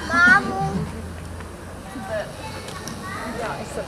Mamo. Ja, ist so.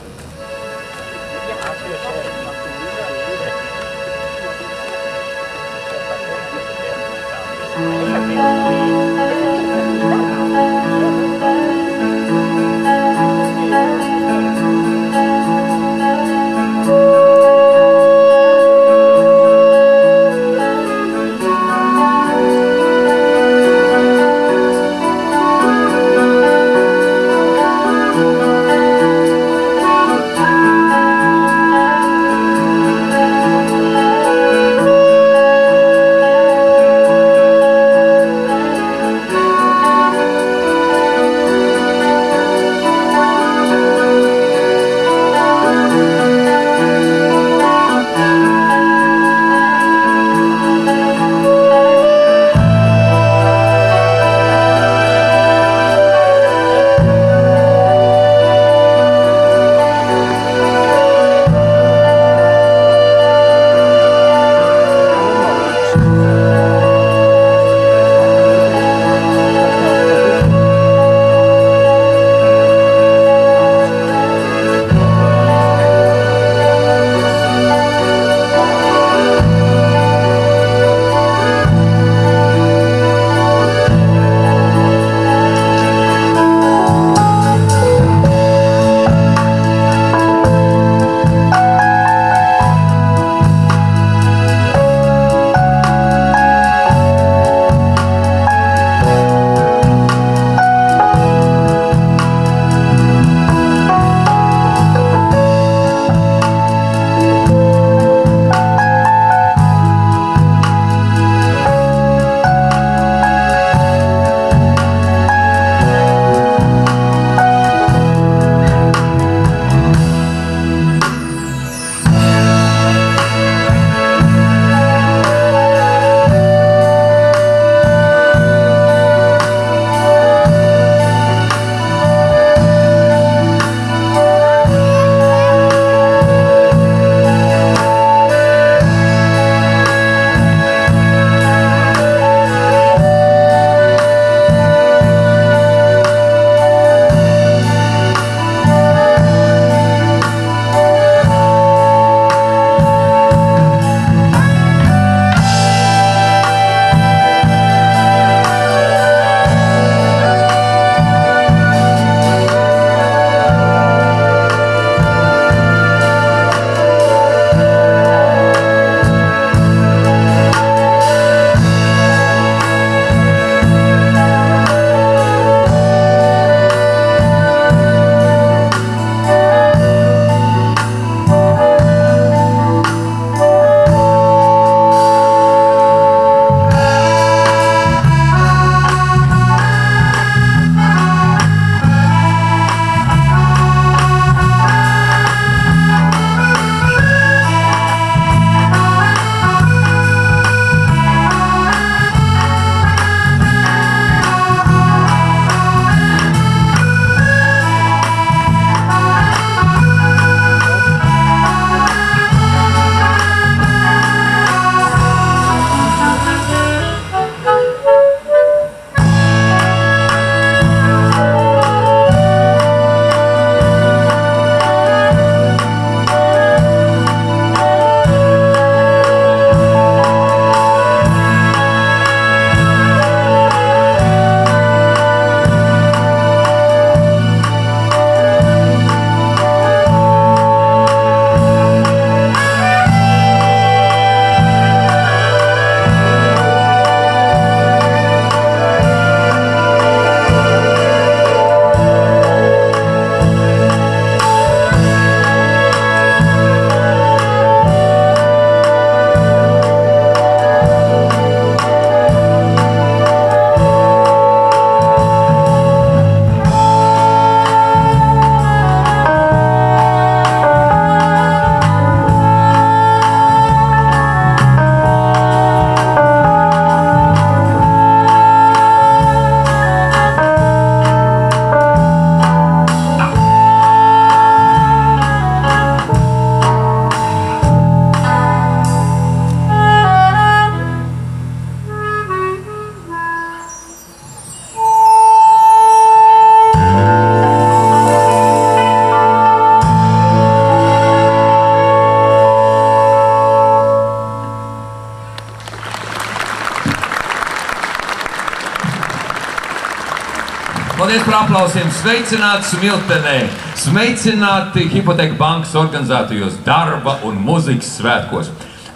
Paldies par aplausiem. Sveicināti Smiltenē. Sveicināti Hipoteka bankas organizētajos darba un muzikas svētkos.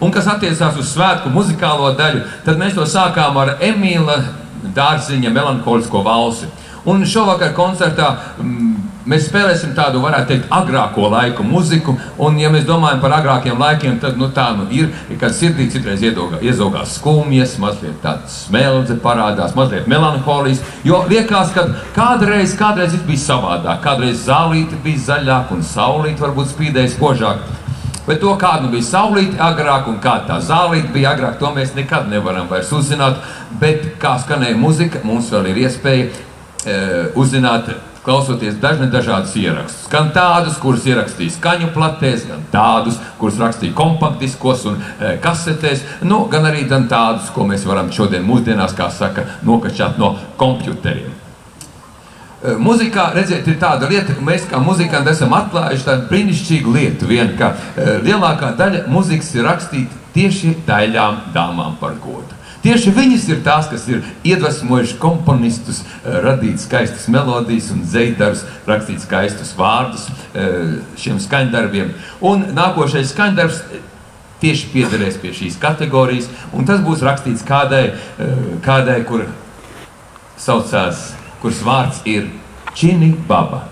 Un kas attiecās uz svētku muzikālo daļu, tad mēs to sākām ar Emīla Dārziņa melanholisko valsi. Un šovakar koncertā mēs spēlēsim tādu, varētu teikt, agrāko laiku muziku, un ja mēs domājam par agrākiem laikiem, tad tā ir, kad sirdī citreiz iezogās skumjas, mazliet tāds smeldze parādās, mazliet melanholijas, jo liekas, ka kādreiz bija savādāk, kādreiz zālīte bija zaļāk un saulīte varbūt spīdēja spožāk. Bet to, kāda bija saulīte agrāk un kāda tā zālīte bija agrāk, to mēs nekad nevaram vairs uzzināt, bet kā skanēja muzika, mums vēl ir iespēja uzzināt, klausoties dažādus ierakstus. Gan tādus, kurus ierakstīja skaņu platēs, gan tādus, kurus rakstīja kompaktdiskos un kasetēs, gan arī tādus, ko mēs varam šodien mūsdienās, kā saka, nokačāt no kompjuteriem. Muzikā, redziet, ir tāda lieta, mēs kā muzikanti esam atklājuši tādu brīnišķīgu lietu, ka lielākā daļa muzikas ir rakstīta tieši daļām dāmām par godu. Tieši viņas ir tās, kas ir iedvesmojuši komponistus, radīt skaistas melodijas un dzejdarbus, rakstīt skaistus vārdus šiem skaņdarbiem. Un nākošais skaņdarbs tieši piederēs pie šīs kategorijas, un tas būs rakstīts kādai, kur saucās, kuras vārds ir Čini Baba.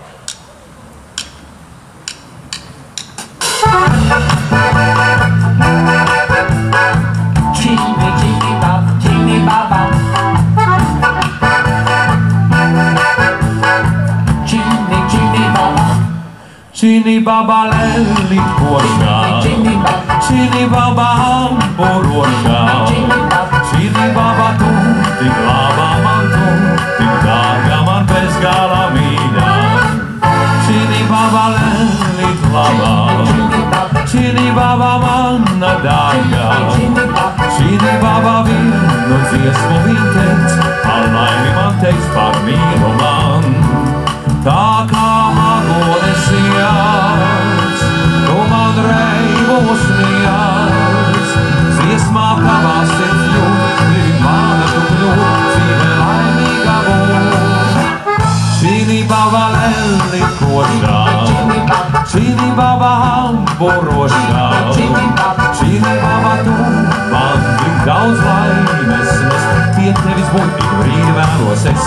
Čini Baba lēlīt košā, Čini Baba amborošā, Čini Baba tu, tik labā man tu, tik dārga man bez gala mīļā. Čini Baba lēlīt labā, Čini Baba mana dārga, Čini Baba vienu dziesmu viņa teic, par laimi man teiks, par mīlu man. Tā kā magonis jāc, tu man reivos nejāc, dziesmā tavā sirds jūt, gribi mana tu kļūt, dzīve laimīgā būt. Čini Baba lēlīt košā, Čini Baba amborošā, Čini Baba tu man tik daudz laimes nes, pie tevis būt tik brīdi vēlos es.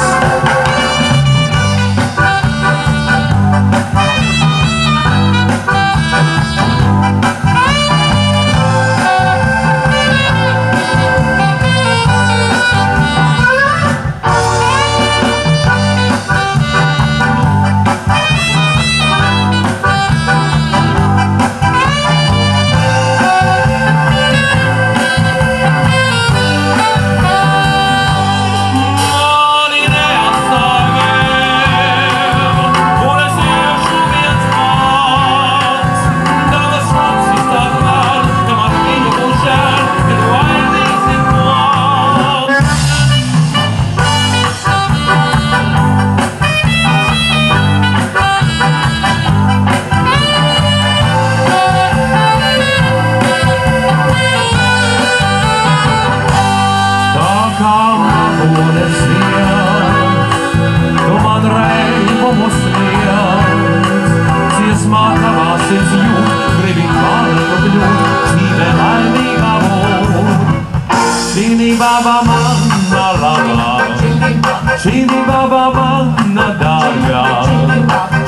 Čini Baba mana dārgā,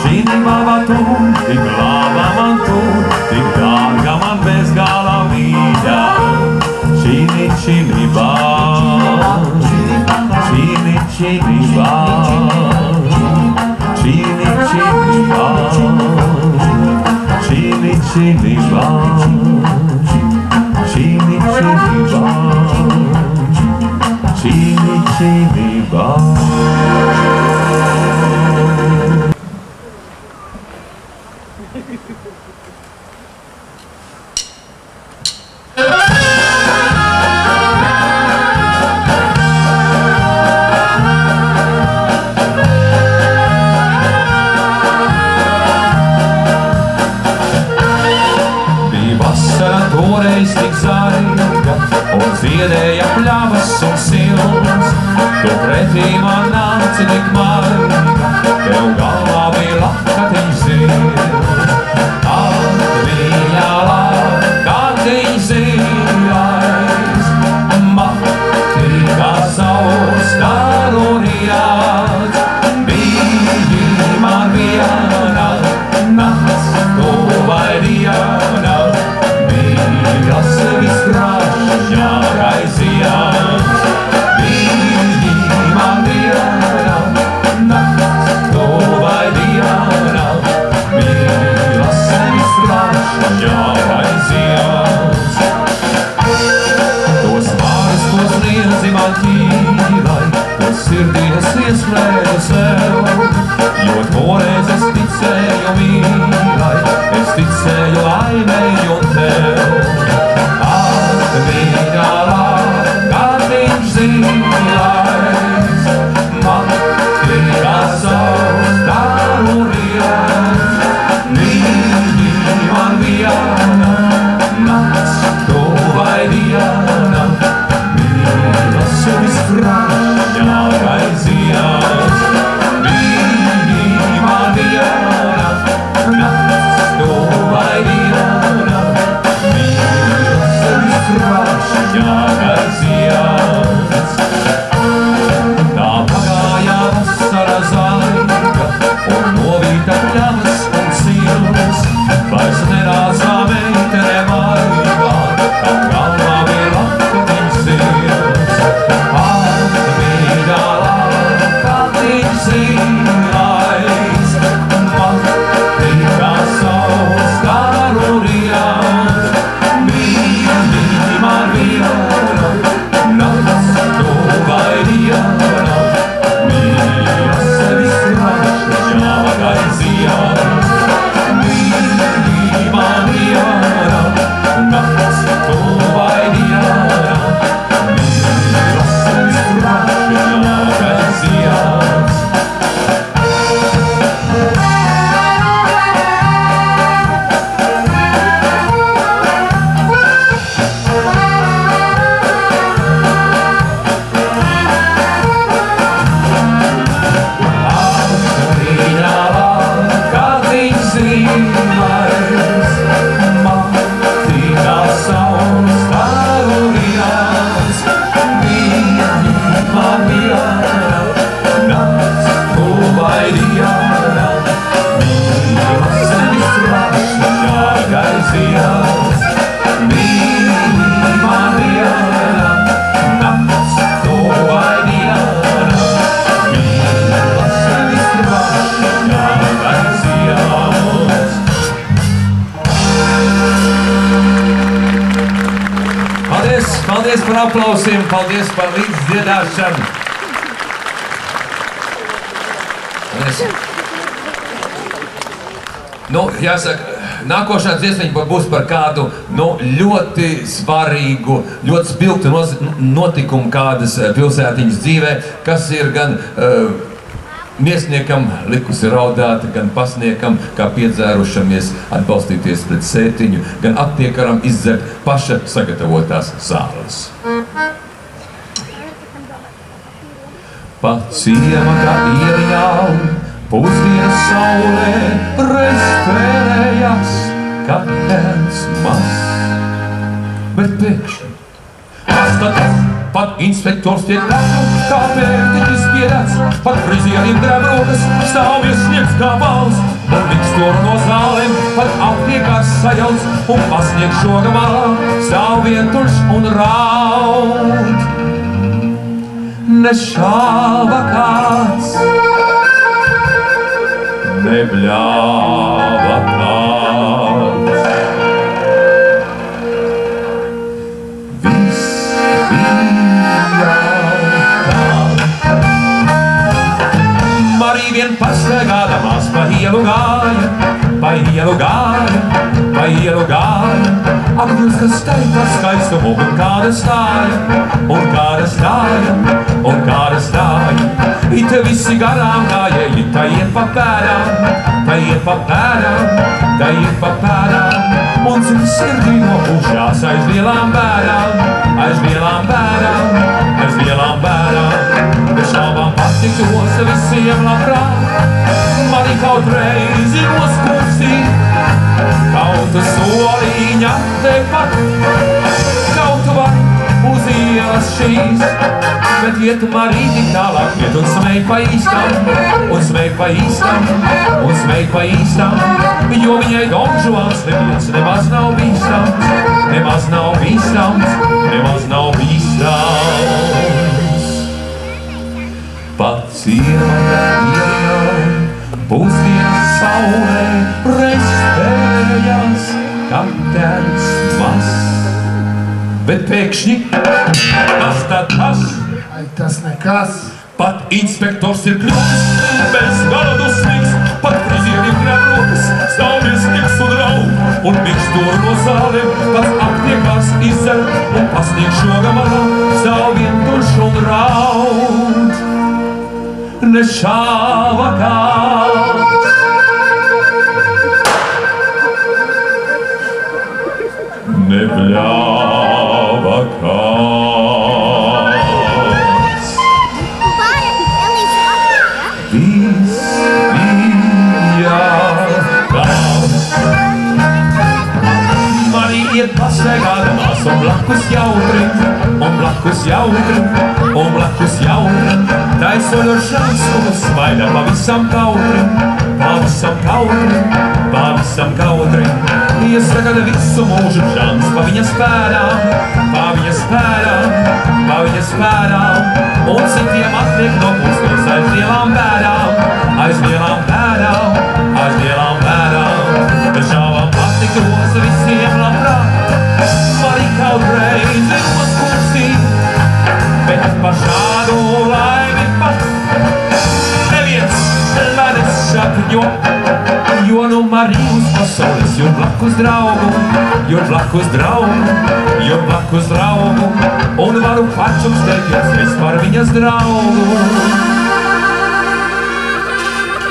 Čini Baba tu, tik laba man tu, tik dārga man bez gala mīļā. Čini, Čini Baba, Čini, Čini Baba, Čini, Čini Baba, Čini, Čini Baba, Čini, Čini Baba. Čini, Čini Baba. Toreiz tik zaiga un ziedēja pļavas un silns, tu pretī man nāci tik maigi, mīlai, to sirdī es ieslēdzu sev. Jo toreiz es ticēju mīlai, es ticēju laimei un tev. Atmīļā, kad viņš zīlais, man tika savs taru riens. Mīļi man viena, nakts tu vai diena, mīlas visprašņākais ziens. Mīļi man viena, nakts tu vai diena, mīlas visprašņākais ziens. Tā pagāja vasara zaiga un novīta pļavas un sils, vairs nerācā meitene maigā, tā galvā bija lakatiņš sils. Atmīļā, lakatiņš zīlais, man tika savs taru riens. Mīļi man viena, nakts tu vai diena, mīlas visprašņākais ziens. Mīļi man viena, nakts tu vai diena, mīlas visprašņākais ziens. Paldies par aplausiem, paldies par līdzdziedāšanu. Jāsaka, nākošā dziesmiņa būs par kādu ļoti svarīgu, ļoti spilgtu notikumu kādas pilsētiņas dzīvē, kas ir gan miesniekam likusi raudāt, gan pasniekam, kā piedzērušamies, atbalstīties pret sētiņu, gan aptiekaram izdzert paša sagatavotās zāles. Pa ciema kā ieliņām, pusdienas saulē reizpērējās katens mazs. Bet pēkšņi, paskatās, pat inspektors tiek rākam, kā pērtiķis pierēts, pat frizierim drēb rokas, stāvies sniegs kā valsts, un miksturu no zālēm, pat aptiekās sajauc, un pasnieg šoga malā, stāv vientuļš un raud. Nešāva kāds, nebļāva kāds. Marija vien pastaigādamās pa ielu gāja, pa ielu gāja, pa ielu gāja. Ak, Dievs, kas taita skaistumu, un kāda stāja, un kāda stāja, un kāda stāja. Ite visi garām gāja, ita iet pa pērām, ta iet pa pērām, ta iet pa pērām. Un cik sirdī nopušās aiz lielām bērām, aiz lielām bērām, aiz lielām bērām. Bez šaubām patiktos visiem labprāt, mani kaut reizi noskūstīt, kaut soliņa tepat, kaut vai uz ielas šīs. Bet iet Marīti tālāk, iet un smēj pa īstam, un smēj pa īstam, un smēj pa īstam. Jo viņai Don Juans neviens nemaz nav bīstams, nemaz nav bīstams, nemaz nav bīstams. Pa ciema ielām, pusdienas saulē prestējās katens mazs. Bet pēkšņi, kas tad tas? Tas nekas. Pat inspektors ir kļūst, bez gala dusmīgs, pat frizierim grēm rokas, stāvies tiks un raud, un mikstūru no zālēm pats aptiekās izdzer, un pasniegš šoga malā, stāv vientuļš un raud. Ne šāva kāds, ne bļāva kāds. Viss bija kāds. Marija iet pastaigādamās, un blakus jautri, un blakus jautri, un blakus jautri. Taisoļošana skubas smaida pavisam kautri, pavisam kautri, pavisam kautri. Iesagada visu mūžu žans pa viņas pērām, pa viņas pērām, pa viņas pērām. Un citiem atliek no pustos aiz lielām bērām, aiz lielām bērām, aiz lielām bērām. Bez žāvām patikos visiem labprāt, var ik kaut reizi uzkūstīt, bet par šādu laimi pat neviens nevis sapņo. Jo nu Marijas pasaules jūt blakus draugu, jūt blakus draugu, jūt blakus draugu, un varu pačums teikties es par viņas draugu.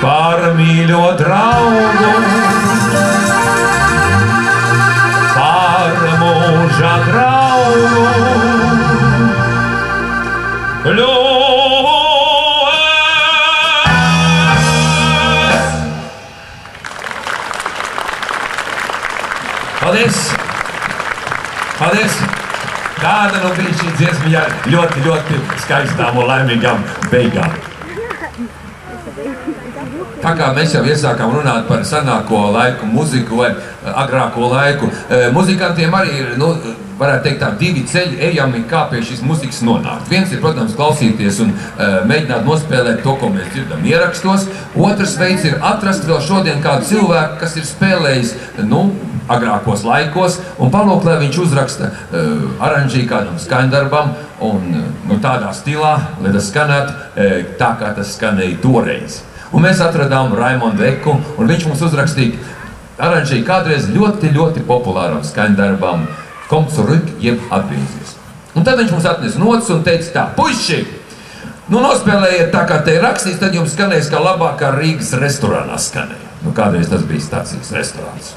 Par mīļo draugu, par mūža draugu. Paldies! Paldies! Kāda nu bija šī dziesmiņa ļoti, ļoti skaistām un laimīgām beigām. Tā kā mēs jau iesākām runāt par senāko laiku muziku vai agrāko laiku, muzikantiem arī ir, nu, varētu teikt tā, divi ceļi ejami, kā pie šīs muzikas nonākt. Viens ir, protams, klausīties un mēģināt nospēlēt to, ko mēs dzirdam ierakstos. Otrs veids ir atrast vēl šodien kādu cilvēku, kas ir spēlējis, nu, agrākos laikos, un palūk, lai viņš uzraksta aranžī kādam skaņdarbam, un nu, tādā stilā, lai tas skanētu tā, kā tas skanēja toreiz. Un mēs atradām Raimondu Eku, un viņš mums uzrakstīja aranžī kādreiz ļoti, ļoti populāram skaņdarbam Komm zurück, jeb atgriezies. Un tad viņš mums atnesa nots un teica tā: puiši, nu nospēlējiet tā, kā te ir rakstīts, tad jums skanēs kā labākā Rīgas restorānā skanēja. Nu kādreiz tas bija stacijas restorāns.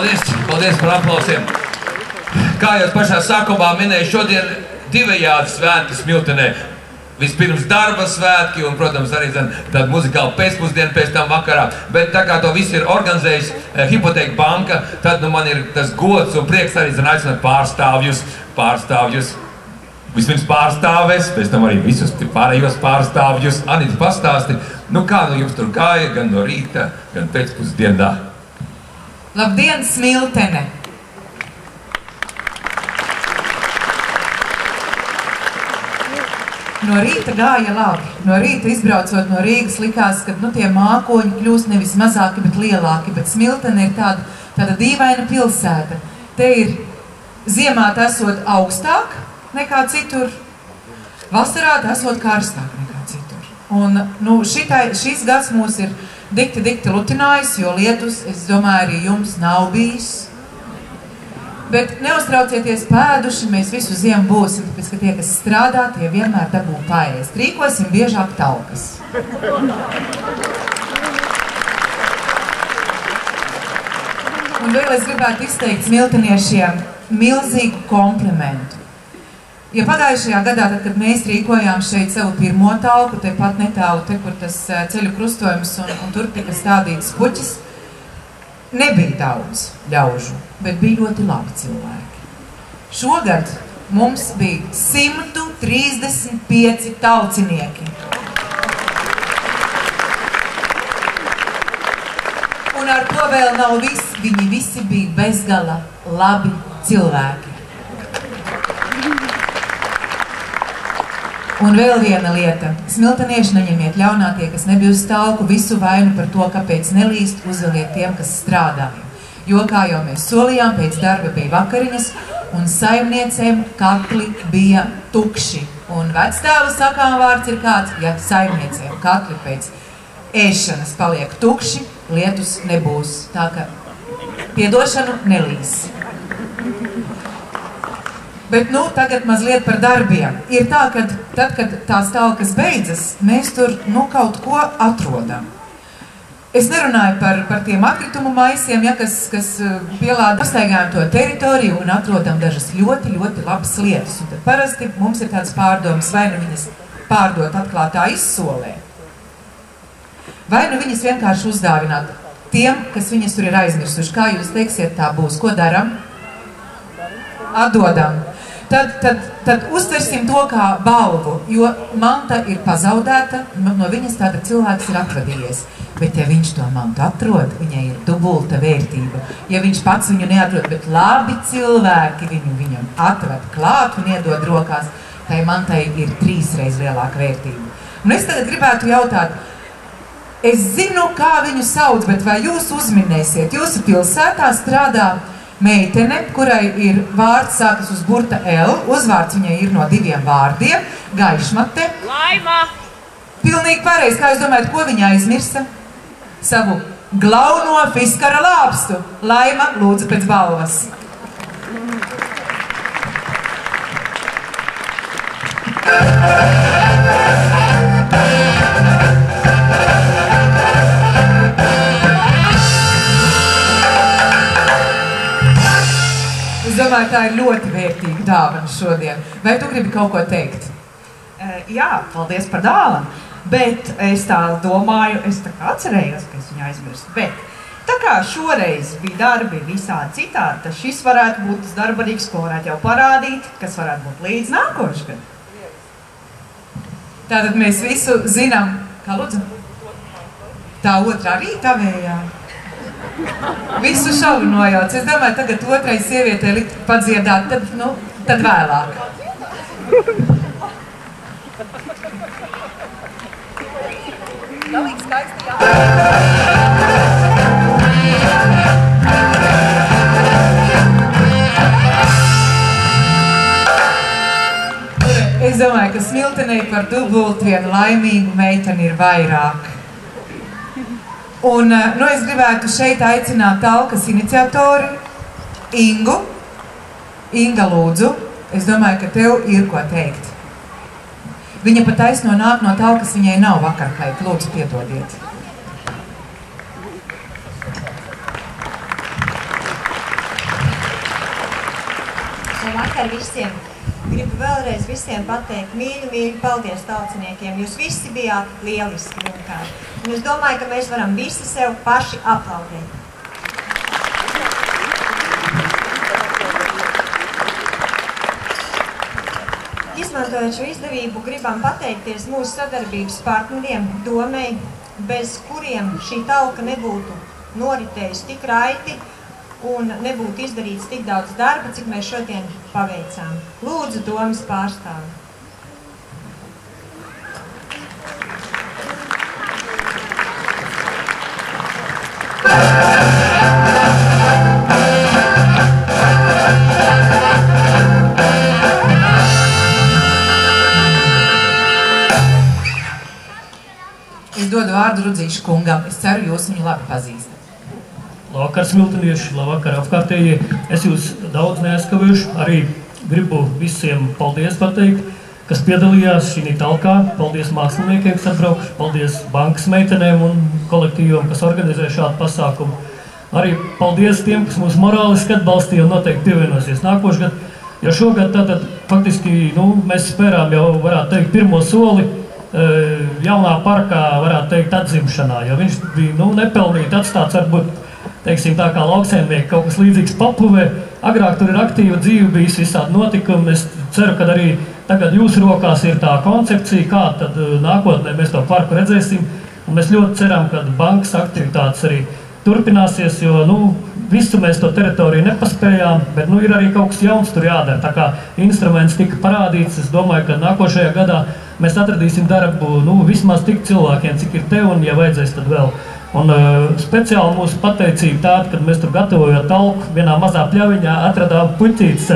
Paldies par aplausiem. Kā jau pašā sākumā minēju, šodien divējādi svētki Smiltenē. Vispirms darba svētki un, protams, arī tāda muzikāla pēcpusdiena pēc tam vakarā. Bet tā kā to visu ir organizējis Hipoteka banka, tad man ir tas gods un prieks arī aicināt pārstāvjus. Vispirms pārstāvēs, pēc tam arī visus pārējos pārstāvjus. Anita, pastāsti, kā jums tur gāja, gan no rīta, gan pēcpusdienā? Labdien, Smiltene! No rīta gāja labi. No rīta izbraucot no Rīgas likās, ka tie mākoņi kļūst nevis mazāki, bet lielāki. Bet Smiltene ir tāda dīvaina pilsēta. Te ir ziemā esot augstāk nekā citur, vasarā esot karstāk nekā citur. Un šis gads mūs ir dikti lutinājis, jo lietus, es domāju, arī jums nav bijis. Bet neuztraucieties pēduši, mēs visu ziemu būsim, tāpēc, ka tie, kas strādā, tie vienmēr dabū paēst. Rīkosim biežāk talkas. Un vēl es gribētu izteikt smilteniešiem milzīgu komplimentu. Ja pagājušajā gadā, kad mēs rīkojām šeit savu pirmo talku, tepat netālu, kur tas ceļu krustojums un tur tika stādīts puķis, nebija daudz ļaužu, bet bija ļoti labi cilvēki. Šogad mums bija 135 talcinieki. Un ar to vēl nav viss, viņi visi bija bezgala labi cilvēki. Un vēl viena lieta. Smiltenieši neņemiet ļaunā tie, kas nebija uz talku, visu vainu par to, kāpēc nelīst, uzveliet tiem, kas strādāja. Jo, kā jau mēs solījām, pēc darba bija vakariņas, un saimniecēm katli bija tukši. Un vecstāvu sakām vārds ir kāds, ja saimniecēm katli pēc ēšanas paliek tukši, lietus nebūs. Tā ka piedošanu nelīs. Bet, tagad mazliet par darbiem. Ir tā, ka tad, kad tās talkas beidzas, mēs tur, kaut ko atrodam. Es nerunāju par tiem atkritumu maisiem, kas pielāda. Pastaigājam to teritoriju un atrodam dažas ļoti labas lietas. Un tad parasti mums ir tāds pārdoms, vai nu viņas pārdot atklātā izsolē, vai nu viņas vienkārši uzdāvināt tiem, kas viņas tur ir aizmirsuši. Kā jūs teiksiet, tā būs? Ko daram? Atdodam. Tad uztversim to kā balvu, jo manta ir pazaudēta, no viņas tāda cilvēks ir atvadījies. Bet ja viņš to mantu atrod, viņai ir dubulta vērtība. Ja viņš pats viņu neatrod, bet labi cilvēki viņam atved klāt un iedod rokās, tai mantai ir 3 reizes lielāka vērtība. Un es tagad gribētu jautāt, es zinu, kā viņu sauc, bet vai jūs uzminēsiet? Jūsu pilsētā strādā meitene, kurai ir vārds sākas uz burta L, uzvārds viņai ir no 2 vārdiem, Gaišmate. Laima! Pilnīgi pareizi, kā jūs domājat, ko viņa aizmirsa? Savu glauno fiskara lāpstu. Laima, lūdzu pēc balvas. Es domāju, tā ir ļoti vērtīga dāvana šodien. Vai tu gribi kaut ko teikt? Jā, paldies par dāvanu. Bet es tā domāju, es tā kā atcerējos, ka es viņu aizmirstu. Bet tā kā šoreiz bija darbi visādi citādi, tad šis varētu būt tas darba rīks, ko varētu jau parādīt, kas varētu būt līdz nākošgad. Tātad mēs visu zinām, kā lūdzu? Tā otrā arī tavējā. Visu šauru nojauc. Es domāju, tagad otrai sievietei likt padziedāt, tad vēlāk. Galīgi skaisti Es domāju, ka Smiltenei par dubult vienu laimīgu meiteni ir vairāk. Un es gribētu šeit aicināt talkas iniciatori Ingu. Inga, lūdzu, es domāju, ka tev ir ko teikt. Viņa pat taisno nāk no talkas, viņai nav vakarkaita. Lūdzu, piedodiet. vakar visiem. Gribu vēlreiz visiem pateikt mīļu paldies tauciniekiem. Jūs visi bijāt lieliski vienkārši. Un es domāju, ka mēs varam visi sev paši aplaudēt. Izmantojot šo izdevību, gribam pateikties mūsu sadarbības partneriem Domei, bez kuriem šī talka nebūtu noritējusi tik raiti un nebūtu izdarīts tik daudz darba, cik mēs šodien paveicām. Lūdzu, domas pārstāvi. Es dodu vārdu Rudzīšu kungam. Es ceru, jūs viņu labi pazīstat. Labvakar, smiltenieši, labvakar apkārtējie. Es jūs daudz neaizskavēšu. Arī gribu visiem paldies pateikt, kas piedalījās šī talkā. Paldies māksliniekiem, kas atbraukuši. Paldies bankas meitenēm un kolektīvam, kas organizē šādu pasākumu. Arī paldies tiem, kas mūs morāliski atbalstīja un noteikti pievienosies nākošgad. Jo šogad tātad faktiski mēs spērām jau, varētu teikt, pirmo soli jaunā parkā, varētu teikt, atzimšanā, jo viņš bija nepelnīti atstāts varbūt, teiksim tā kā lauksaimnieki, kaut kas līdzīgs Papuvē. Agrāk tur ir aktīva dzīve, bijis visādi notikumi. Es ceru, ka arī tagad jūsu rokās ir tā koncepcija, kā tad nākotnē mēs to parku redzēsim. Un mēs ļoti ceram, ka bankas aktivitātes arī turpināsies, jo visu mēs to teritoriju nepaspējām, bet ir arī kaut kas jauns tur jādara. Tā kā instruments tika parādīts, es domāju, ka nākošajā gadā mēs atradīsim darbu vismaz tik cilvēkiem, cik ir te, un ja vajadzēs, tad vēl. Un speciāli mūsu pateicība tāda, kad mēs tur gatavojot talku, vienā mazā pļaviņā atradām puķītes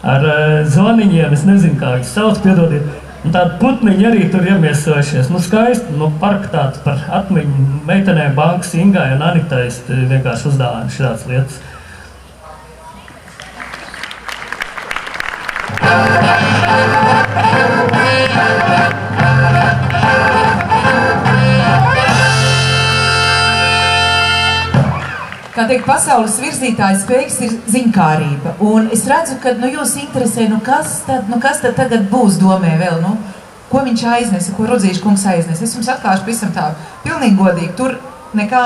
ar zvaniņiem, es nezinu, kā viņas sauc, piedodiet. Un tādi putniņi arī tur iemiesojušies. Skaisti, parka tāds par atmiņu meitenēm, bankas Ingai un Anitai, es vienkārši uzdāvāju šādas lietas. Kā teikt, pasaules virzītājas spēks ir ziņkārība. Un es redzu, ka jūs interesē, kas tad tagad būs Domē vēl, ko viņš aiznesa, ko Rudzīša kungs aiznesa. Es jums atklāšu pavisam tā pilnīgi godīgi, tur nekā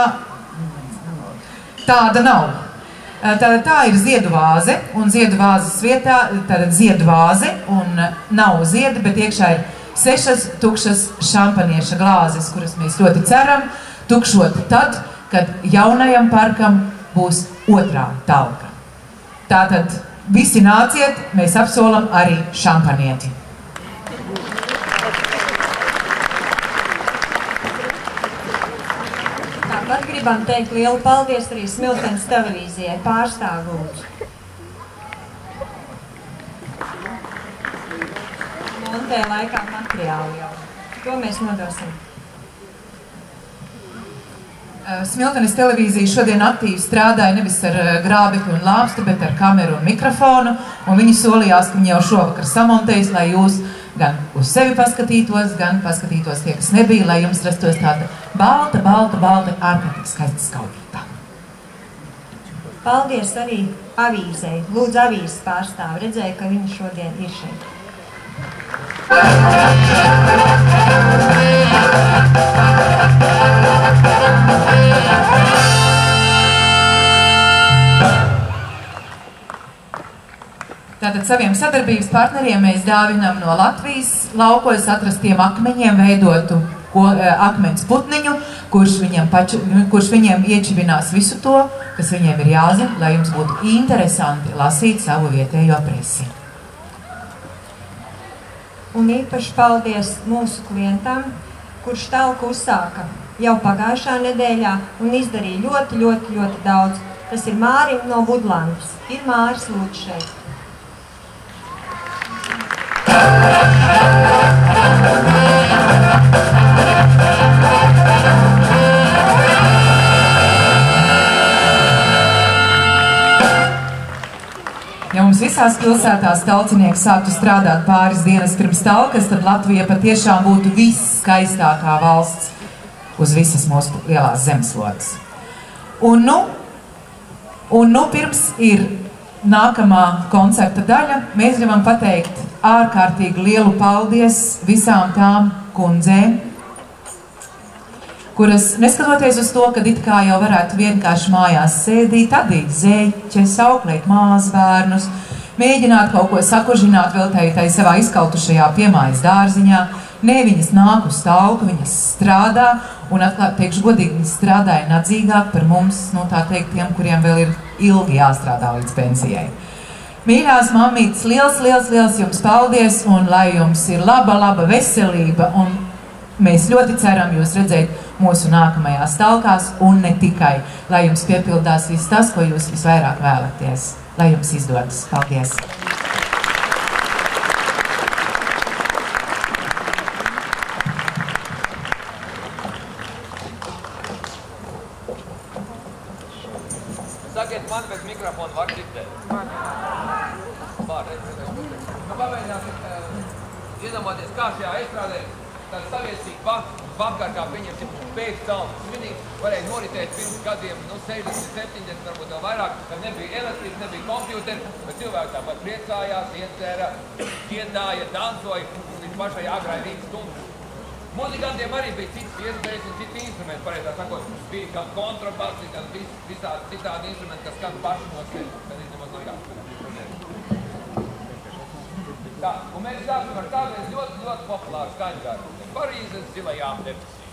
tāda nav. Tā ir ziedu vāze, un ziedu vāzes vietā, tātad ziedu vāze, un nav ziedi, bet iekšā ir 6 tukšas šampanieša glāzes, kuras mēs ļoti ceram tukšot tad, kad jaunajam parkam būs otrā talka. Tātad visi nāciet, mēs apsolam arī šampanieti. Tāpat gribam teikt lielu paldies arī Smiltenes televīzijai. Pārstāv lūdzu. Montē laikā materiāli jau. To mēs nodosim. Smiltenes televīzija šodien aktīvi strādāja nevis ar grābekli un lāpstu, bet ar kameru un mikrofonu, un viņi solījās, ka viņi jau šovakar samontēs, lai jūs gan uz sevi paskatītos, gan paskatītos tie, kas nebija, lai jums rastos tāda balta, ārkārtīgi skaista skaudrība. Paldies arī avīzei. Lūdzu avīzes pārstāvi. Redzēju, ka viņi šodien ir šeit. Tātad saviem sadarbības partneriem mēs dāvinām no Latvijas laukos atrastiem akmeņiem veidotu akmeņu putniņu, kurš viņiem iečibinās visu to, kas viņiem ir jāzina, lai jums būtu interesanti lasīt savu vietējo presi. Un īpaši paldies mūsu klientam, kurš talku uzsāka jau pagājušā nedēļā un izdarīja ļoti daudz. Tas ir Mārim no Budlandas. Ir Māris, lūdzu šeit. Ja mums visās pilsētās talcinieki sāktu strādāt pāris dienas pirms talkas, tad Latvija patiešām būtu visskaistākā valsts uz visas mūsu lielās zemeslodes. Un nu pirms ir nākamā koncerta daļa. Mēs gribam pateikt ārkārtīgi lielu paldies visām tām kundzēm, kuras, neskatoties uz to, ka it kā jau varētu vienkārši mājās sēdīt, adīt zeķes, auklēt mazbērnus, mēģināt kaut ko sakužināt vēl tai savā izkaltušajā piemājas dārziņā. Nē, viņas nāk uz talku, viņas strādā, un atklāt teikšu godīgi, viņas strādāja nadzīgāk par mums, tā teikt, tiem, kuriem vēl ir ilgi jāstrādā līdz pensijai. Mīļās mammītes, liels jums paldies, un lai jums ir laba veselība, un mēs ļoti ceram jūs redzēt mūsu nākamajās talkās, un ne tikai, lai jums piepildās viss tas, ko jūs visvairāk vēlaties. Lai jums izdodas. Paldies! Sakiet, man bez mikrofona var dzirdēt? Var. Pamēģināsim iedomāties, kā šajā estrādē tāda saviesīga vakar, kā pieņemsim pēc celtas svinības, varēja noritēt pirms gadiem, 60, 70, varbūt vēl vairāk, kad nebija elektrības, nebija kompjuteri, bet cilvēki tāpat priecājās, iecēra, dziedāja, dansoja līdz pašai agrai rīta stundu. Muzikantiem arī bija citas iespējas un citi instrumenti, pareizā sakot, bija kā kontrabasi, gan visādi citādi instrumenti, kas skan paši no sevi, kad nemaz nav jāspēlē. Tā, un mēs sākam ar kādreiz ļoti populāru skaņgāru. Parīzes zilajām debesīm.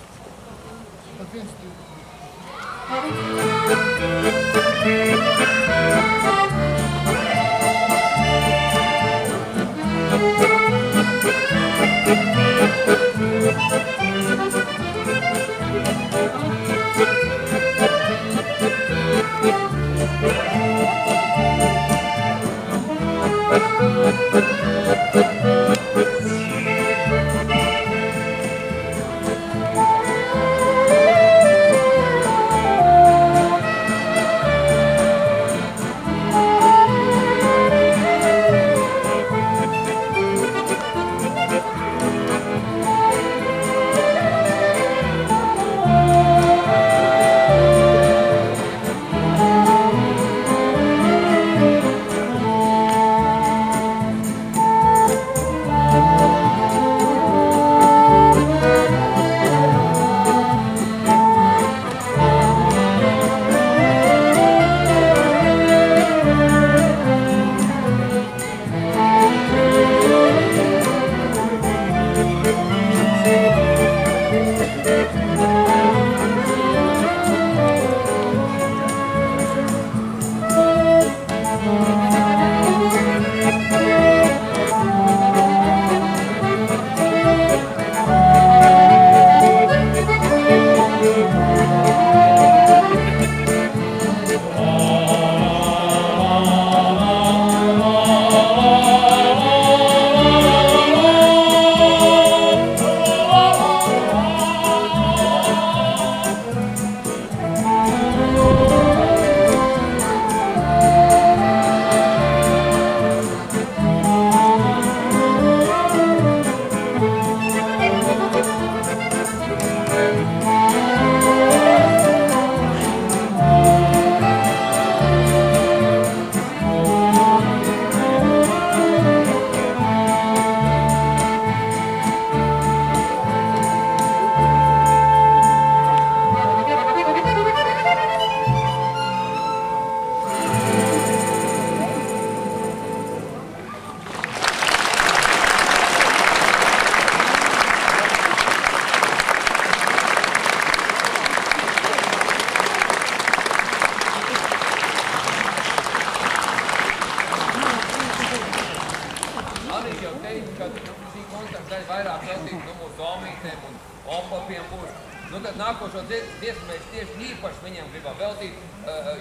Nākošo dziesmu mēs tieši īpaši viņiem gribam veltīt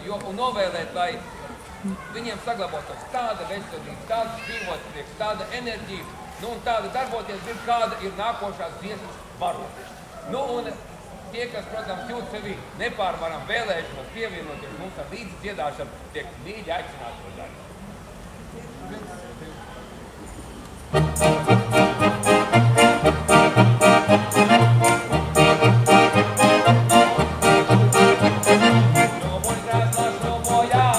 un novēlēt, lai viņiem saglabātos tāda veselība, tāda dzīvotprieks, tāda enerģija, un tāda darboties grib, kāda ir nākošās dziesmas varoņa. Un tie, kas, protams, jūt sevi nepārvaram vēlēšanos pievienoties mums ar līdzi dziedāšanu, tiek mīļi aicināti to darīt. No muy grasa, no voy a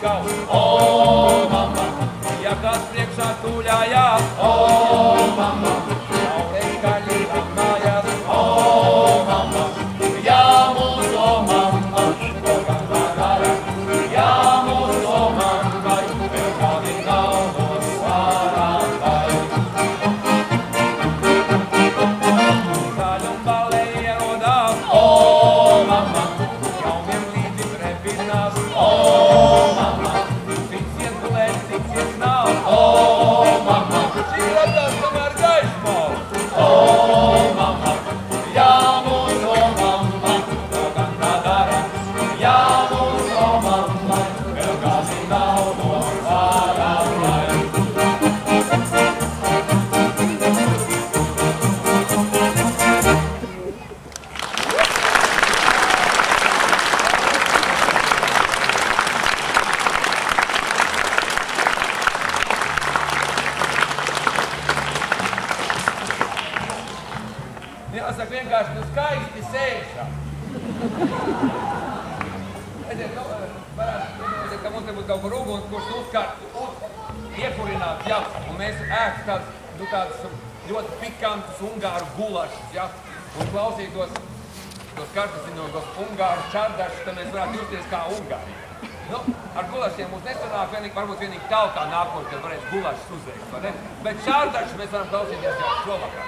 kaut. O, mamma, ja kāds priekšā tuļājās. O, mamma, aureiz kaļi atmājās. O, mamma, jā, mūsu mamma, to gan vārāra. Jā, mūsu mammai, vēl kādi galvos vārātai. Kāļu balē ierodās. O, mamma, jaumiem līdzi trepinās. O, mamma, fiksies gulēt, fiksies nav. O, mamma, šī radās tomēr gaismā. O, mamma, jā, mūsu mamma, to gan tā dara. Jā, mūsu mammai, vēl kādi naudos vārātai. Jāsaka, vienkārši tu skaisti sēžam. Redziet, varētu, ka mums te būtu kaut kur uguns, kurš iekurināts, ja, un mēs ēst tādas ļoti pikantus ungāru gulašus, ja, un klausītos tos kartasiņos ungāru čardašus, tad mēs varētu justies kā Ungārija. Nu, ar gulašiem mums nesanāk, varbūt vienīgi tautā nākoši, kad varēs gulašus uzveikt, vai ne? Bet čardašus mēs varam klausīties jau šovakar.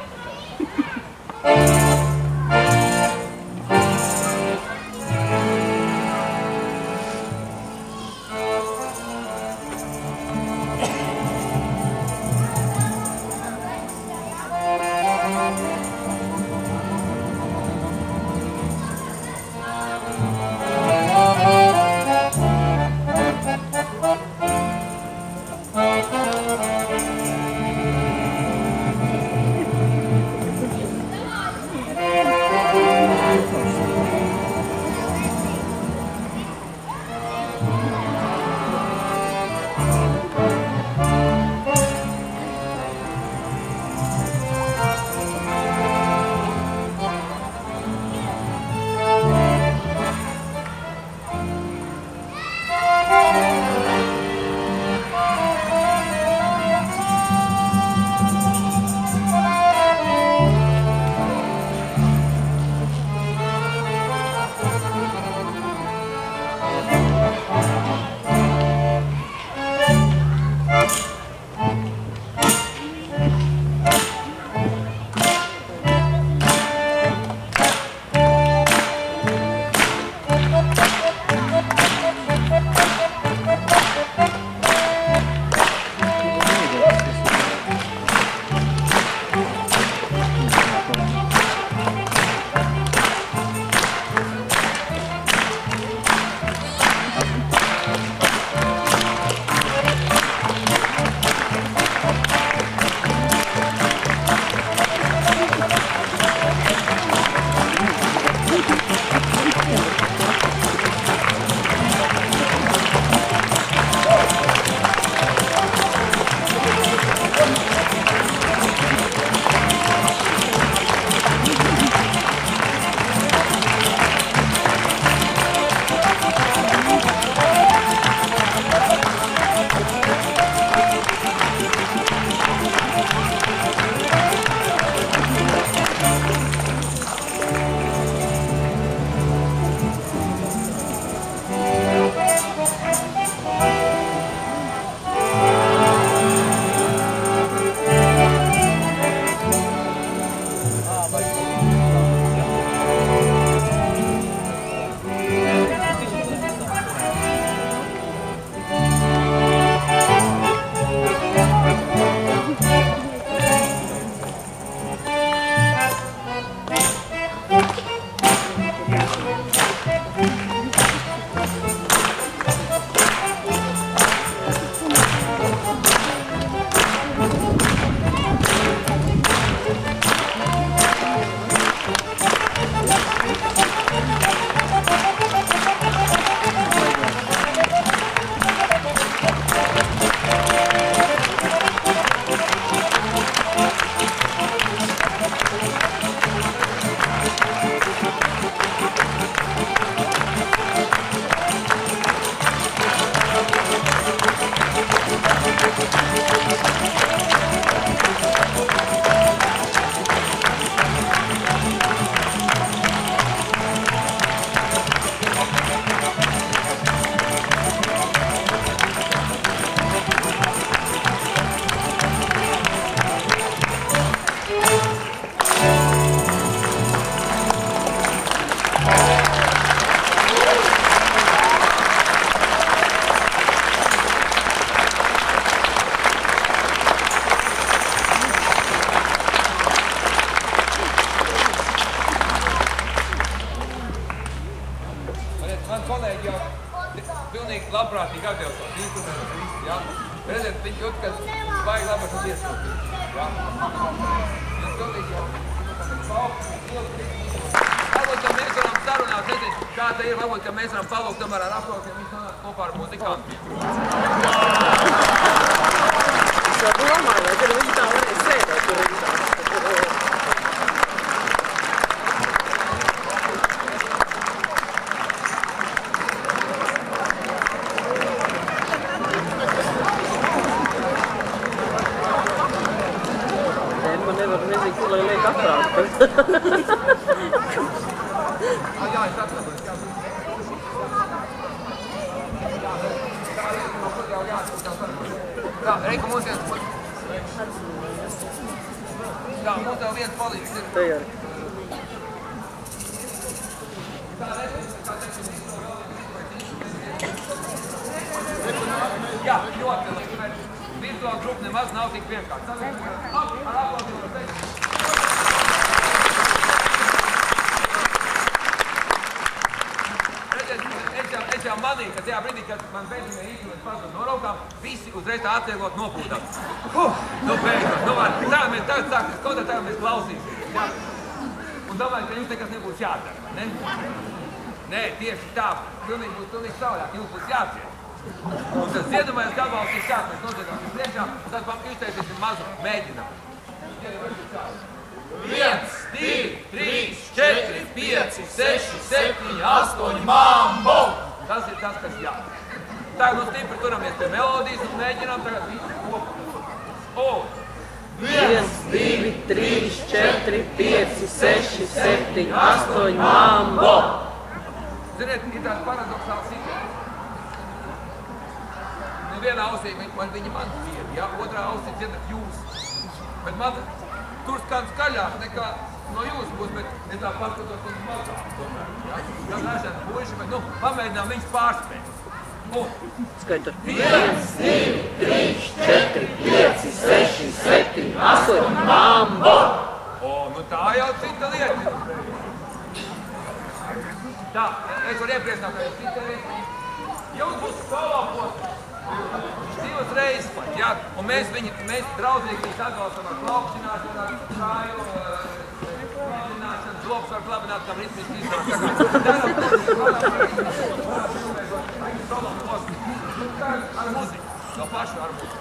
Redziet, viņi jūt, ka vajag labāk uz iesūtīt. Jūs pilnīgi jau varbūt, ka mēs varam sarunāt, nezinu, kā te ir, varbūt, ka mēs varam palūkt tomēr ar aplaukiem, viņš nonāk kopā ar muzikantiem. Es jau domāju, vai tad viņi tā varēja sēdēt, tur viņi tā. Jā, Reika, mums viens Jā, mums tev viens palīdz. Te arī. Jā, ļoti labi. Virtuāla grupa nemaz nav tik vienkārši. Ar aplaudiem var teikt. Es jau manīju, ka tajā brīdī, kad man beidzamie instrumenti pazuda no rokām, visi uzreiz tā atvieglot nopūtām. Nu beidzot, tā mēs tagad sāksim, kaut tā tagad mēs klausīsimies. Un domāju, ka jums nekas nebūs jādara, ne? Nē, tieši tā, pilnīgi būs pilnīgi savādāk, jums būs jāciet. Un tas dziedamais gabals ir šāds, mēs nodziedāsim priekšā, un tad iztaisīsim mazu mēģinājumu. 1, 2, 3, 4, 5, 6, 7, 8, mambo! Tas ir tas, kas jā. Tagad nu stipri turamies pie melodijas un mēģinām tagad visu kopā. 1, 2, 3, 4, 5, 6, 7, 8, mambo! Ziniet, ir tāds paradoxāls situācija. Vienā ausī viņi man dzied, ja? Otrā ausī dziedat jūs. Bet man tur skan skaļāk nekā no jūsu puses, bet es tā paskatos uz mazāk tomēr. Ja? Jo dažādi puiši, bet pamēģinām viņus pārspēt. Skaita. 1, 2, 3, 4, 5, 6, 7, 8, mambo! Nu tā jau cita lieta. Tā, es varu iepriecināt, ka jūs cita lieta. Jums būs solo posms. 2 reizes pat, jā, un mēs draudzīgi viņus atbalstam ar klaupšināšanu, ar šāju, klabināšanu, bloks var klabināt, kā ritmiski iznāk. Daram solo posmu. Ar muziku, no pašu ar muziku.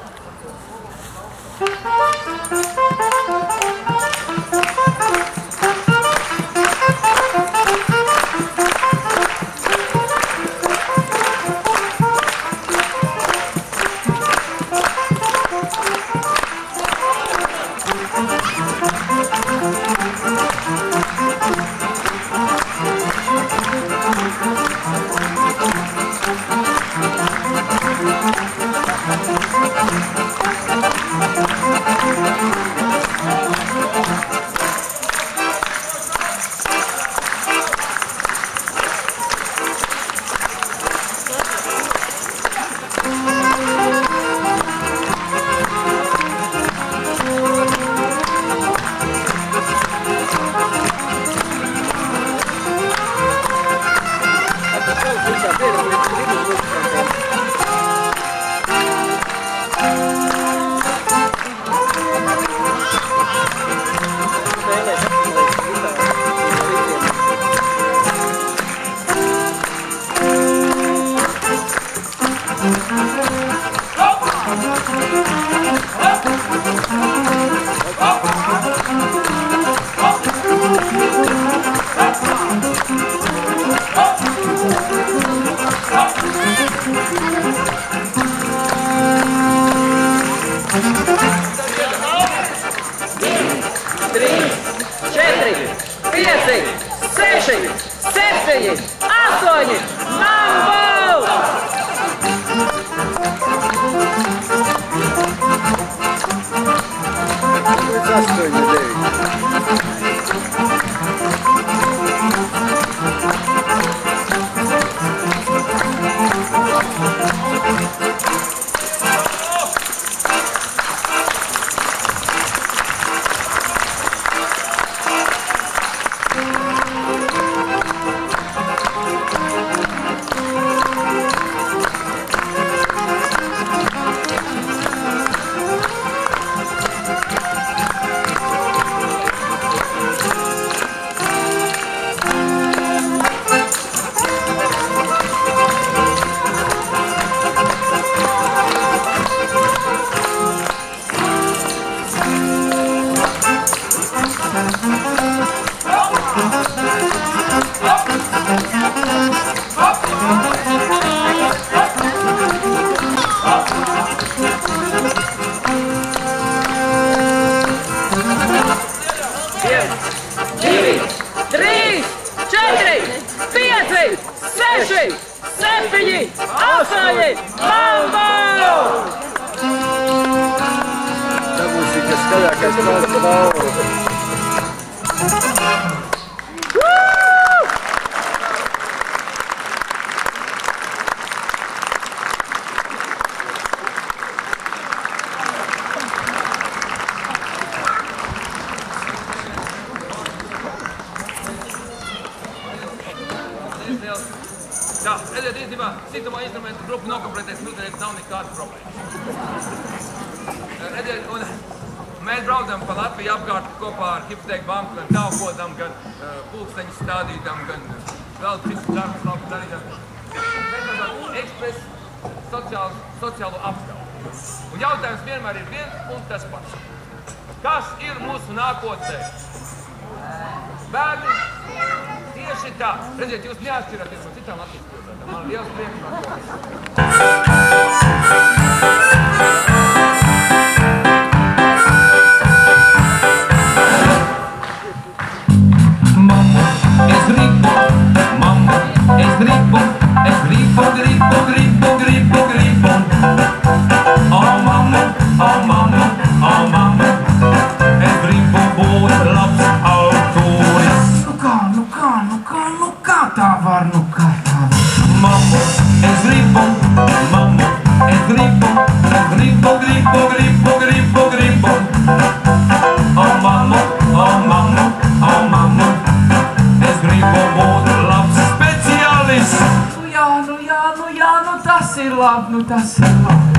Skaļākais kāds balvu. Jā, redziet, īstenībā citamā instrumentu grupu nokompletēs noteikti nav nekāda problēma. Redziet, un mēs braucam pa Latviju apkārt kopā ar Hipoteka banku, gan taukodam, gan pulksteņu stādītam, gan vēl citu darbus lauku darītam. Mēs esam ekspres sociālo apskaudu. Un jautājums vienmēr ir viens un tas pats. Kas ir mūsu nākotnē? Bērni? Tieši tā. Redziet, jūs neatšķiraties no citām Latvijas pilsētām. Man liels prieks par to. Mamma, es gribu. Oh, mamma, es gribu būt labs autoris. Nu kā tā var? Mamma, es gribu. Oh, mamma, es gribu būt labs speciālists. Tas ir labi.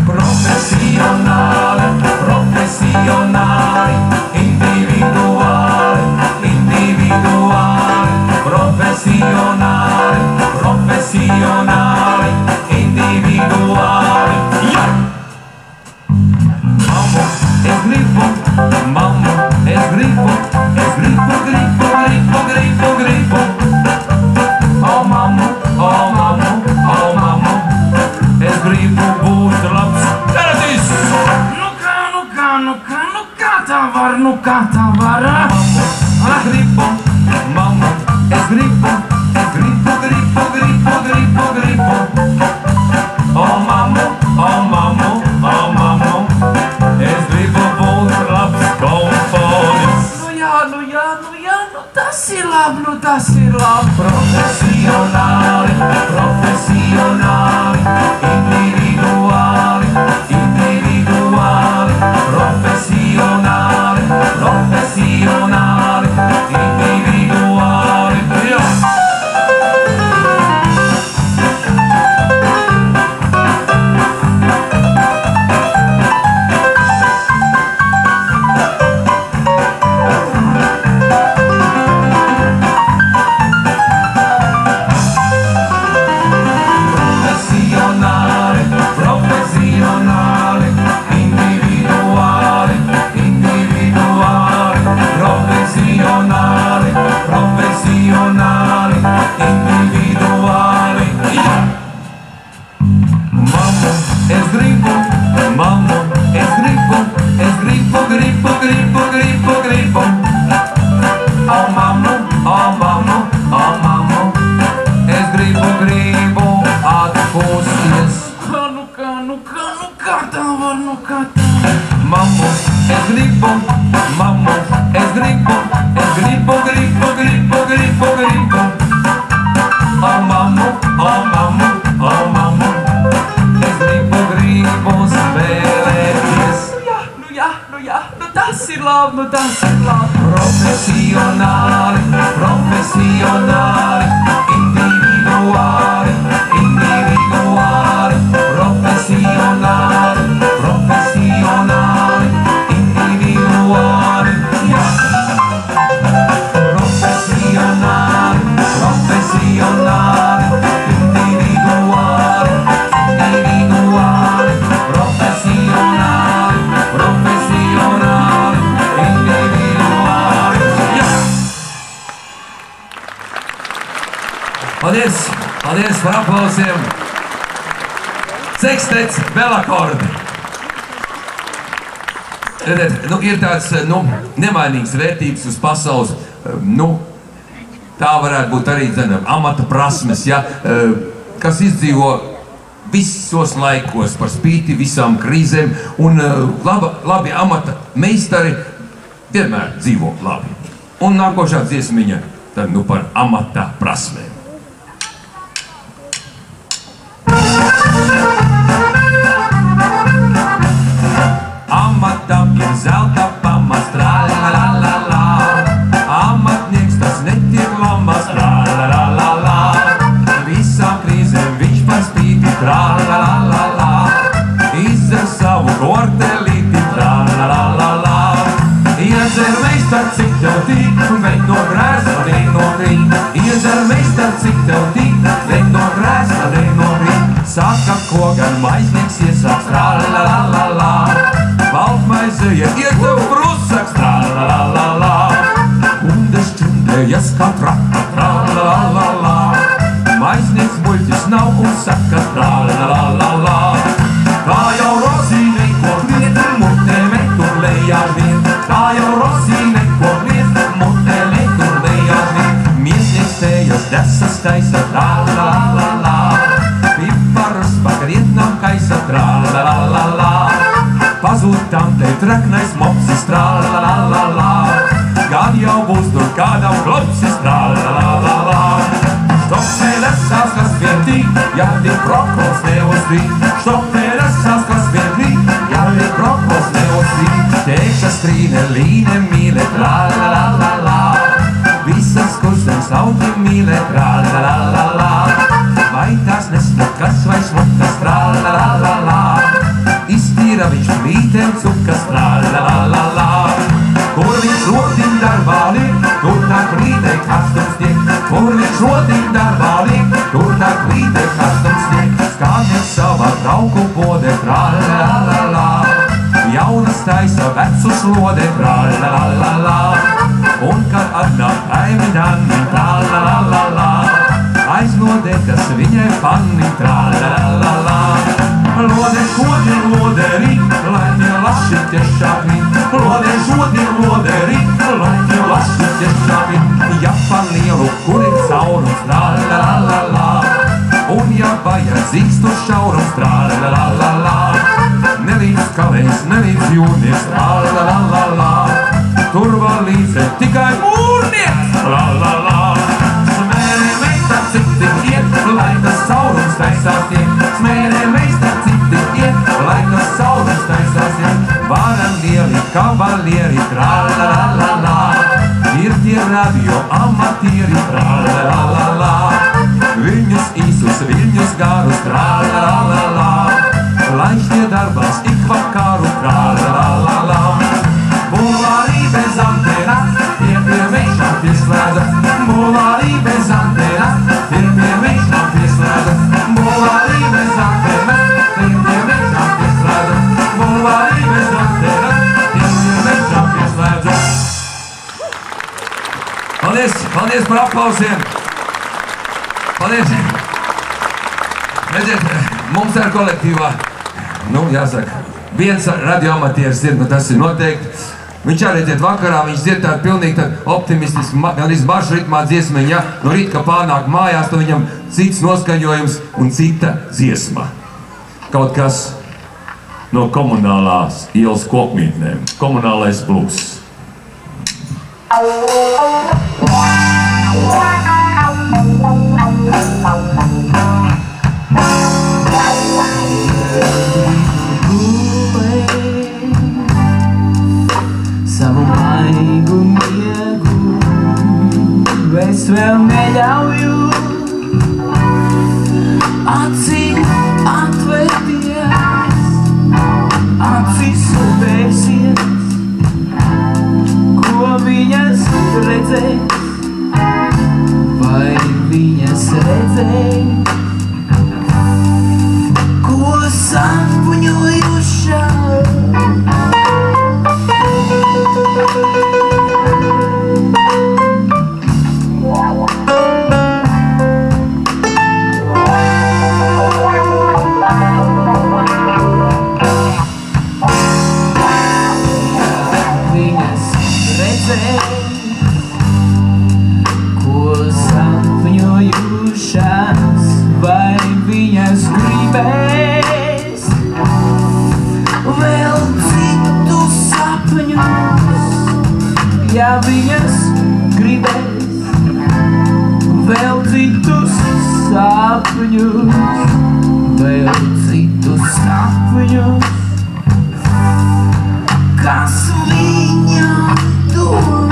Profesionāli, individuāli, profesionāli, individuāli. Jā! Mamma, es gribu. Oh, mamma, es gribu būt labs terapijas. Nu kā tā var? Mamma, es gribu. Oh, mamma, es gribu būt labs komponists. Tas ir labi. Profesionāli, individuāli, profesionāli, individuāli. Jā! Profesionāli, individuāli, individuāli. Jā! Profesionāli, individuāli, individuāli. Jā! Paldies par aplausiem. Sekstets, vēl akordi. Ir tāds nemainīgs vērtības uz pasaules. Tā varētu būt arī amata prasmes, ja, kas izdzīvo visos laikos par spīti visām krīzēm. Un labi amata meistari vienmēr dzīvo labi. Un nākošā dziesmiņa tad nu par amata prasmēm. Amatam ir zelta pamats, tra-la-la-la-la. Amatnieks tas netiek lamas, tra-la-la-la-la. Visām krīzēm viņš par spīti, tra-la-la-la-la. Izdzer savu kortelīti, tra-la-la-la-la. Iedzer meistar, cik tev tīk, bet no grēsa nenokrīt. Iedzer meistar, cik tev tīk, bet no grēsa nenokrīt. Saka, ko gan maiznieks iesāks, tra-la-la-la-la. Baltmaize, ja ietev brusaks, tra-la-la-la-la. Kundes čundējas kā traka, tra-la-la-la-la. Maiznieks muļķis nav un saka, tra-la-la-la-la. Kā jau rozīnei, ko kliet, mutē metur lejās vien. Kā jau rozīnei, ko kliet, mutē metur lejās vien. Miesnieks tējas desas taisa, tra-la-la-la-la. Piparus pakrietnām kaisa, tra-la-la-la-la. Pazūd tam te traknais mopsis, tra-la-la-la-la. Gan jau būs tur kādam klopsis, tra-la-la-la-la. Stopēdesās, kas vien tīk, ja tik prokols neuztīk. Stopēdesās, kas vien tīk, ja tik prokols neuztīk. Tēkša strīne, līne mīle, tra-la-la-la-la. Visas kursams auti mīle, tra-la-la-la-la. Vai tās nesmukas vai smukas, tra-la-la-la-la. Iztīra viņš plītēm cukas, tra-la-la-la-la. Kur viņš rodim darbā liek, tur tā plītē karstums tiek. Kur viņš rodim darbā liek, tur tā plītē karstums tiek. Skādnieks savā trauku bodē, tra-la-la-la-la. Jaunas taisa vecu slodē, tra-la-la-la-la. Un kad atnāk kaimiņani, tra-la-la-la-la. Aizlodē, kas viņai panni, tra-la-la-la-la. Lodē šodien, lodē rīt, lai tie laši tiešāk rīt. Lodē šodien, lodē rīt, lai tie laši tiešāk rīt. Ja pa lielu, kur ir caurums, tra-la-la-la-la. Un ja vajadzīgs tur šaurums, tra-la-la-la-la. Nelīdz kalējs, nelīdz jūrnieks, tra-la-la-la-la. Tur var līdzēt tikai mūrnieks, tra-la-la. Smērē meistar, cik tik iet, lai tas caurums taisās tiek. Smērē meistar, cik tik iet, lai tas caurums taisās tiek. Varam lieli kavalieri, tra-la-la-la-la. Ir tie radio amatieri, tra-la-la-la-la. Viņus īsus, viņus garus, tra-la-la-la-la. Lai štie darbās ik vakaru, tra-la-la-la-la. Bulvārī bez antēnas, tie pie mežām pieslēdzas. Bulvārī bez antēnas, tie pie mežām pieslēdzas. Bulvārī bez antēnas, tie pie mežām pieslēdzas. Bulvārī bez antēnas, tie pie mežām pieslēdzas. Paldies, paldies par aplausiem. Paldies. Redziet, mums ar kolektīvā, jāsaka, viens radioamatieris ir, tas ir noteikti. Viņš arī, redziet, vakarā viņš dzied tādu pilnīgi tādu optimistisku, gan maršu ritmā dziesmiņu, ja? No rīt, ka pārnāk mājās, tad viņam cits noskaņojums un cita dziesma. Kaut kas no komunālās ielas kokmītnēm, komunālais blues. Savu maigu miegu es vēl neļauju acīm atvērties, acīs upēsies, ko viņas redzēs. ja viņas gribēs vēl citus sapņus, vēl citus sapņus, kas viņa dod.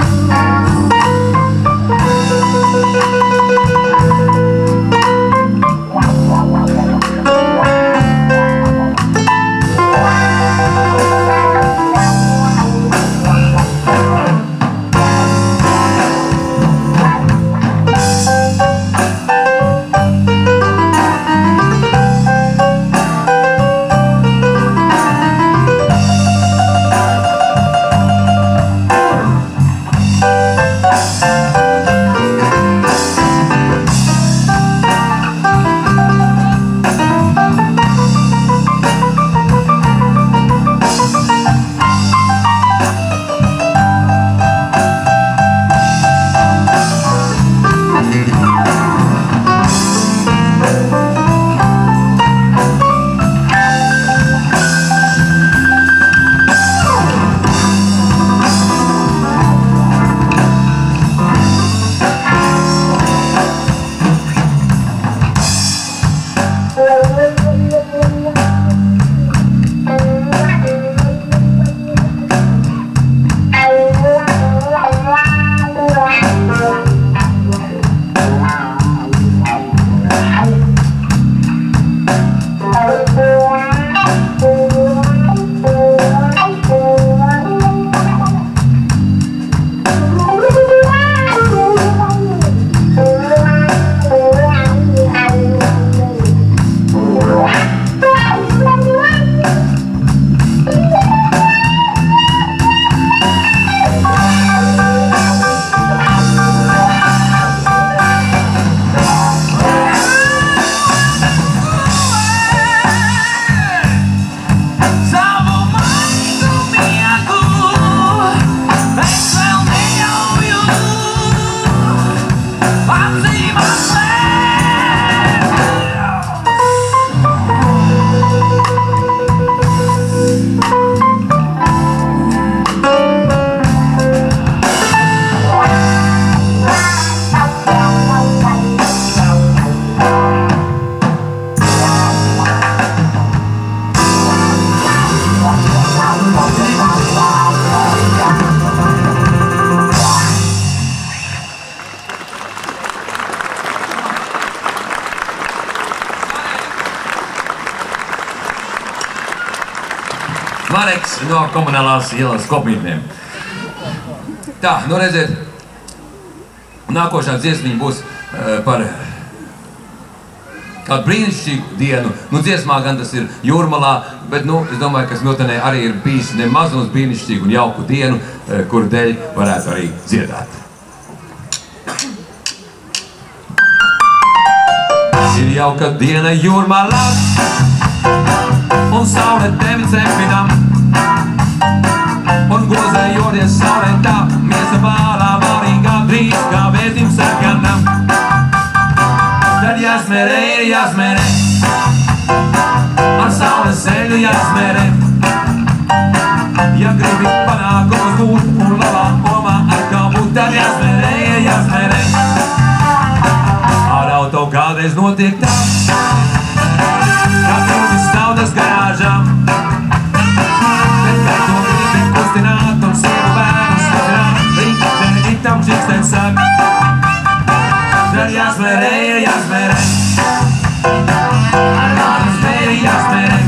Mareks no Komunālās ielas kopmītnēm. Tā, nu redziet, nākošā dziesmiņa būs par kādu brīnišķīgu dienu. Nu, dziesmā gan tas ir Jūrmalā, bet, nu, es domāju, ka Smiltenē arī ir bijis nemaz uz brīnišķīgu un jauku dienu, kuru dēļ varētu arī dziedāt. Ir jauka diena Jūrmalā, un saule tevi cepinam, un gozējoties saulē tā, miesa bālā vārīgā drīz, kā vēzim sarkanam. Tad jāsmērē, ar saules ceļu jāsmērē. Ja gribi panākumus būt un labā omā atkal būt, tad jāsmērē. Ar auto kādreiz notiek tā, kā trūcis tautas garāžām. Bet kā to gribi kustināt un sievu bērnu skatināt, rīkteni ģitam čikstēt sāk. Tad jāsmērē, ar kādu smēri jāsmērē.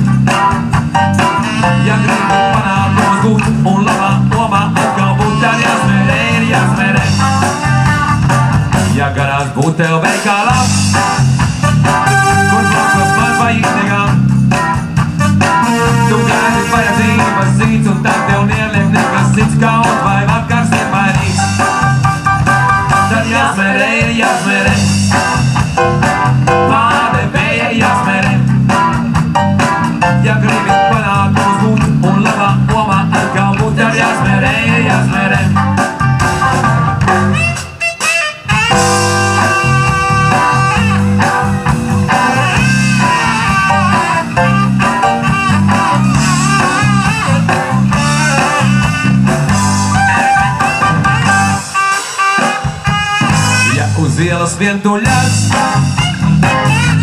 Ja gribi panākumus būt un labā omā atkal būt, tad jāsmērē. Ja garās būt tev veikalā, kur blokos man pa iknegām. Tu gaidi vajadzības zīts un tad tev neliek nekas cits kaut vai vakars ir mainīgs. Tad jāsmērē, pārde vēja jāsmērē. Ja gribi panākumus būt un labā omā atkal būt, tad jāsmērē. Mājās vientuļas,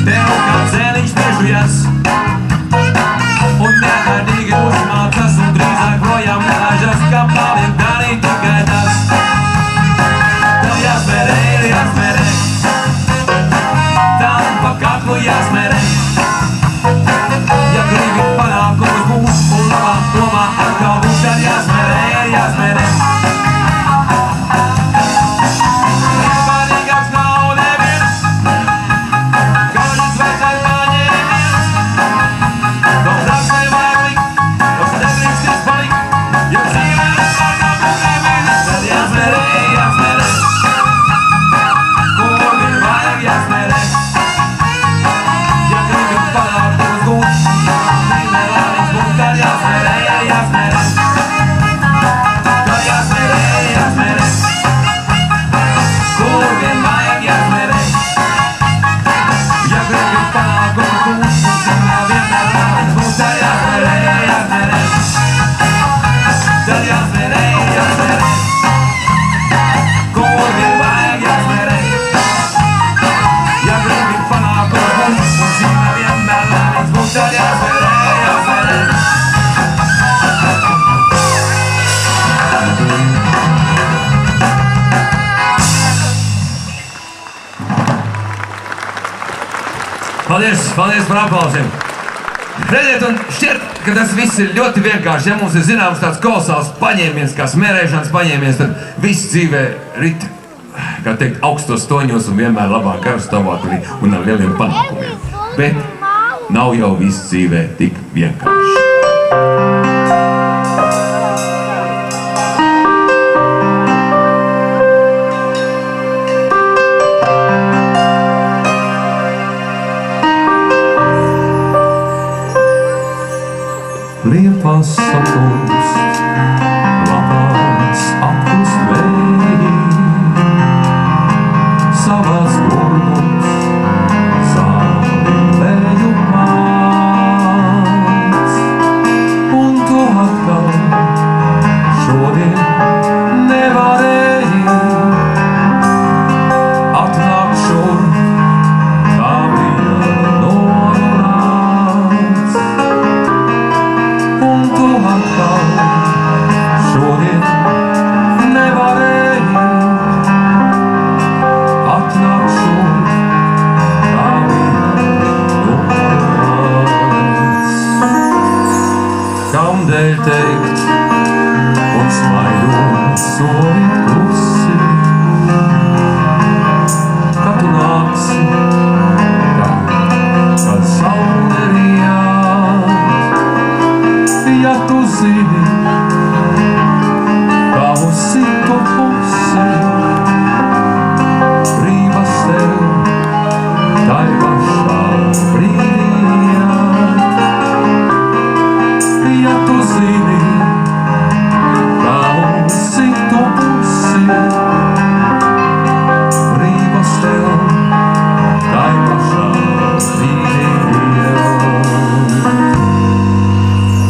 tev kā dzēniņš priežujas, un nekārtīgi uzmācas, un drīzāk projām nelaižas, kā pāviem darīt tikai tas. Tev jāsmērē, tam pa kaklu jāsmērē. Ja gribi panākumus būt, un labāk domā atkal būt, tad jāsmērē. Neparīgāks nav neviens, kādas vajadzētu paņēmies. No praksē vajag likt, tas nedrīksties palikt, jo dzīvē nepārkāpjas neviens, tad jāsmērē. Kur vien vajag jāsmērē. Ja gribi panākumus būt, nevēlēnīgs būt, tad jāsmērē. Kur vien vajag jāsmērē. Ja gribi panākumus būt, nevēlēnīgs būt, tad jāsmērē. Tad jāsmērē. Kur vien vajag jāsmērē. Ja gribi panākumus būt, nevēlēnīgs būt, tad jāsmērē. Paldies par aplausiem. Redziet, un šķiet, ka tas viss ir ļoti vienkārši. Ja mums ir zināms tāds kolosāls paņēmiens, kā smērēšanas paņēmiens, tad viss dzīvē rit, kā teikt, augstos toņos un vienmēr labā karstāvoklī un ar lieliem panākumiem. Bet nav jau viss dzīvē tik vienkārši. Liepas saplūst, lapās apkust vēji, savās gurnos savi vēju māc, un to atkal šodien nevarēji atnāk šurp, kā bija norunāts. Un tu atkal šodien nevarēji atnākt šurp, kā bija norunāts. Kamdēļ teikt un smaidot solīt klusi, kad tu nāksi, kad saule rijāt. Ja tu zini, kā uz citu pusi brīvas tev tai pašā brīdī. Ja tu zini, kā uz citu pusi brīvas tev tai pašā brīdī.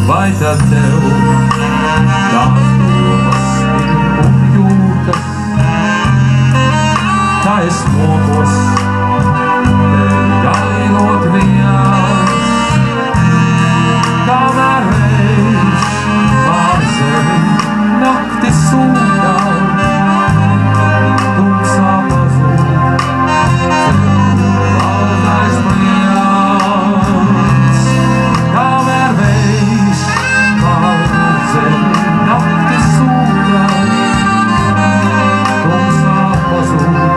Vai tad tev tās domas ir un jūtas, kā es mokos tevi gaidot viens, kamēr vējš pār zemi nakti sūkā, tumsā pazūd baltais pliens, kamēr vējš pār zemi nakti sūkā, tumsā pazūd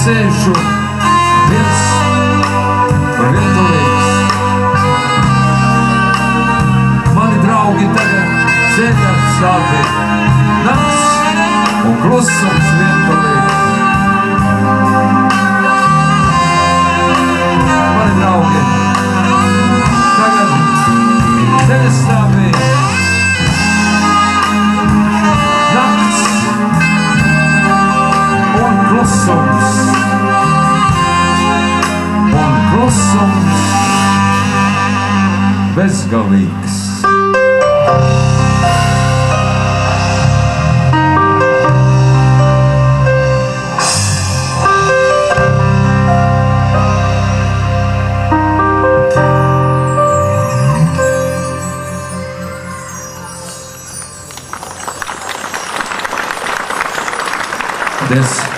sēžu viens par vientulīgs. Mani draugi tagad ceļā sāpī, nakts un klusums vientulīgs. Mani draugi tagad ceļā sāpī, nakts un klusums. Un klusums bezgalīgs. Paldies!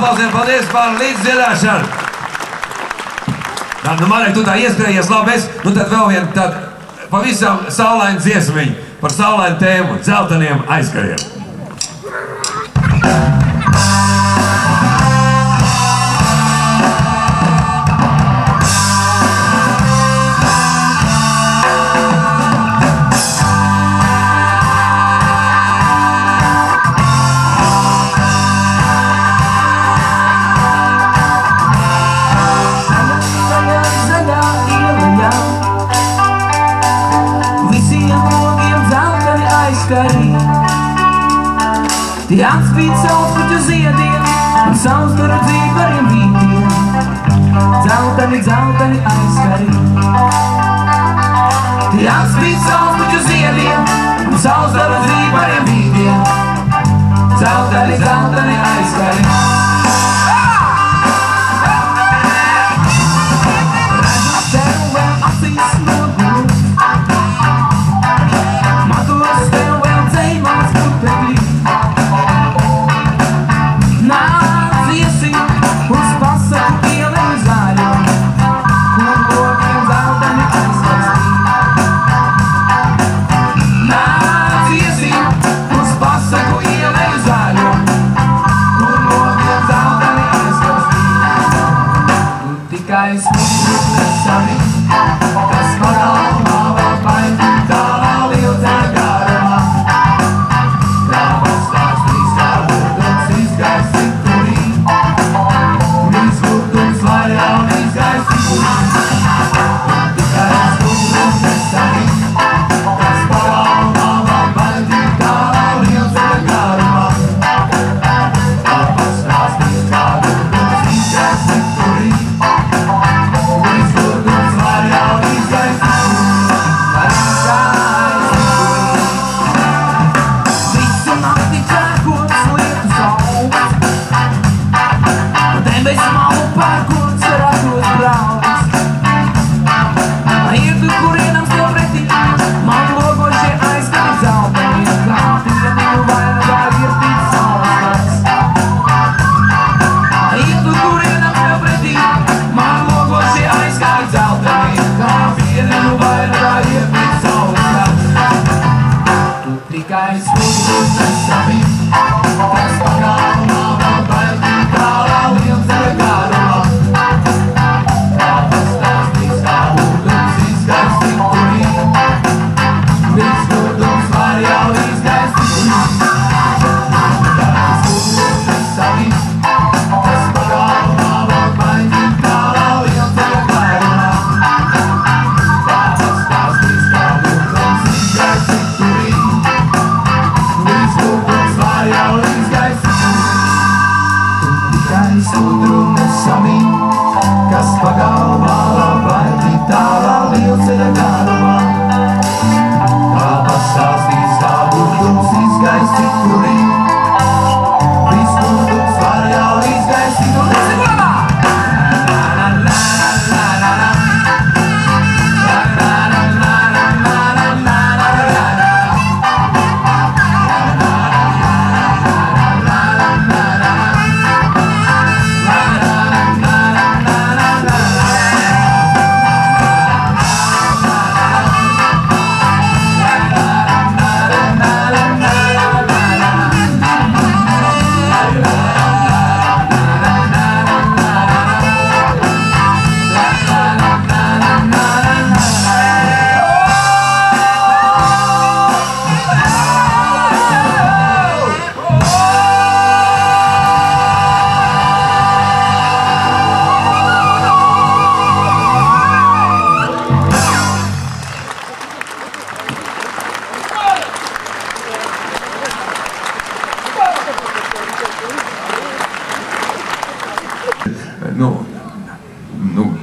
aplausiem, paldies par līdzdziedāšanu! Tā, nu, Marek, tu tā ieskrējies, labi, nu tad vēl viena tāda pavisam saulaina dziesmiņa par saulainu tēmu – dzelteniem aizkariem. Tie atspīd savus puķu ziediem un savus karu dzīvariem vītiem. Dzelteni, dzelteni aizskari. Tie atspīd savus puķu ziediem un savus karu dzīvariem vītiem. Dzelteni, dzelteni aizskari. Redzu tev vēl acīs nogulu. Matos tev vēl dzējumās putekļi. Uz pasaku ielēju zaļo, kur logiem zelteni aizkarstī. Nāc iesim, uz pasaku ielēju zaļo, kur logiem zelteni aizkarstī. Tu tikai smutni nesami, kas pagalmā vēl paņi tālā lielceļa garumā. Krāpas stāstīs, kā burduns izgaisti turī.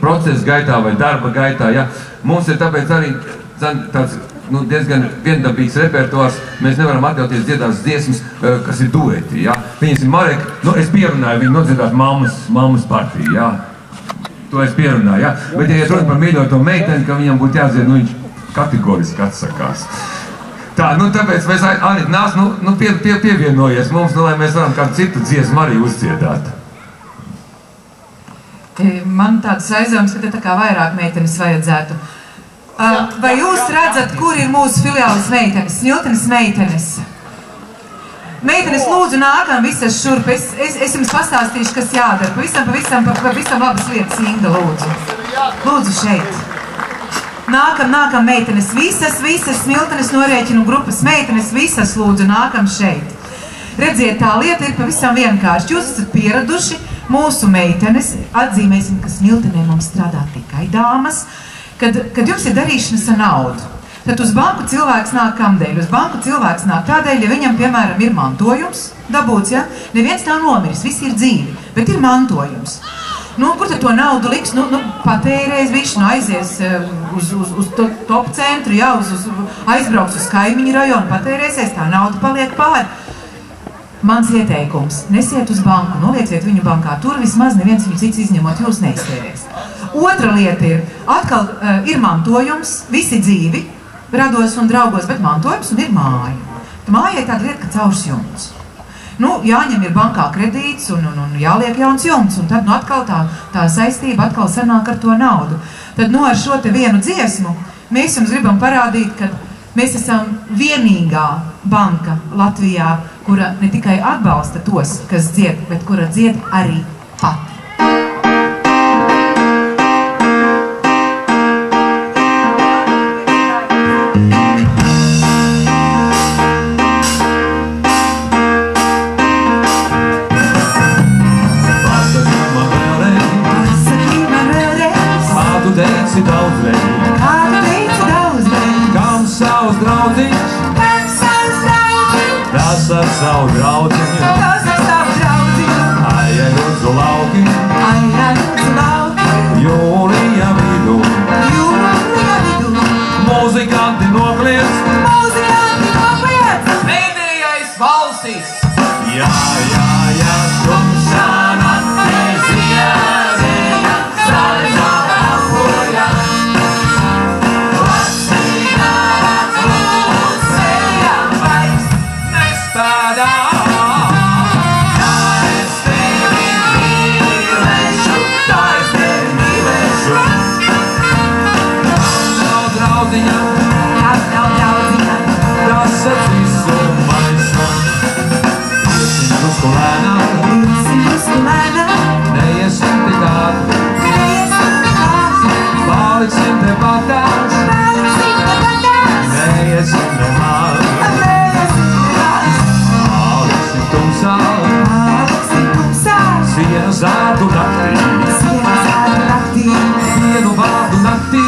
Procesa gaitā vai darba gaitā, ja? Mums ir tāpēc arī tāds diezgan viendabīgs repertuārs. Mēs nevaram atļauties dziedāt dziesmas, kas ir dueti, ja? Pieņemsim, Marek, es pierunāju viņu nodziedāt mammas partiju, ja? To es pierunāju, ja? Bet, ja runa par mīļoto meiteni, ka viņam būtu jādzied, viņš kategoriski atsakās. Tā, tāpēc mēs, Anita, nāc, pievienojies mums, lai mēs varam kādu citu dziesmu arī uzdziedāt. Man tāds aizdoms, ka te tā kā vairāk meitenes vajadzētu. Vai jūs redzat, kur ir mūsu filiālis meitenes, Smiltenes meitenes? Meitenes, lūdzu, nākam visas šurp. Es jums pastāstīšu, kas jādara. Pavisam labas lietas, Inga, lūdzu. Lūdzu, šeit. Nākam meitenes, visas Smiltenes norēķinu grupas meitenes, visas, lūdzu, nākam šeit. Redziet, tā lieta ir pavisam vienkārši. Jūs esat pieraduši mūsu meitenes, atzīmēsim, ka Smiltenē mums strādā tikai dāmas, kad jums ir darīšanas ar naudu. Tad uz banku cilvēks nāk kamdēļ? Uz banku cilvēks nāk tādēļ, ja viņam, piemēram, ir mantojums dabūts, ja? Neviens nav nomiris, visi ir dzīvi, bet ir mantojums. Nu, kur tad to naudu liks? Nu patērēs bišķi, aizies uz top centru, ja, aizbrauks uz kaimiņu rajonu, patērēsies, tā nauda paliek pāri. Mans ieteikums, nesiet uz banku, nolieciet viņu bankā, tur vismaz neviens viņu cits izņemot, jūs neiztērēs. Otra lieta ir, atkal ir mantojums, visi dzīvi, rados un draugos, bet mantojums un ir māja. Māja ir tāda lieta, ka caurs jumts. Nu, jāņem ir bankā kredīts un jāliek jauns jumts, un tad atkal tā saistība atkal sanāk ar to naudu. Tad ar šo te vienu dziesmu mēs jums gribam parādīt, ka mēs esam vienīgā banka Latvijā, kura ne tikai atbalsta tos, kas dzied, bet kura dzied arī pati. Savu draudziņu, aijai lūdzu lauki, jūlija vidū, muzikanti nokliedz, pēdējais valsis. Jā, tumšana neziedēja, sardzā elpoja, lasīja, klusēja, vairs nespēdā. Tā es tevi mīlēšu, Kam nav draudziņa, prasat visu maisu. Iesim drusku lēnām, neiesim tik ātri, paliksim te patās, neiesim nemaz, paliksim tumsā, sienu zārdu naktī, sienu vārdu naktī.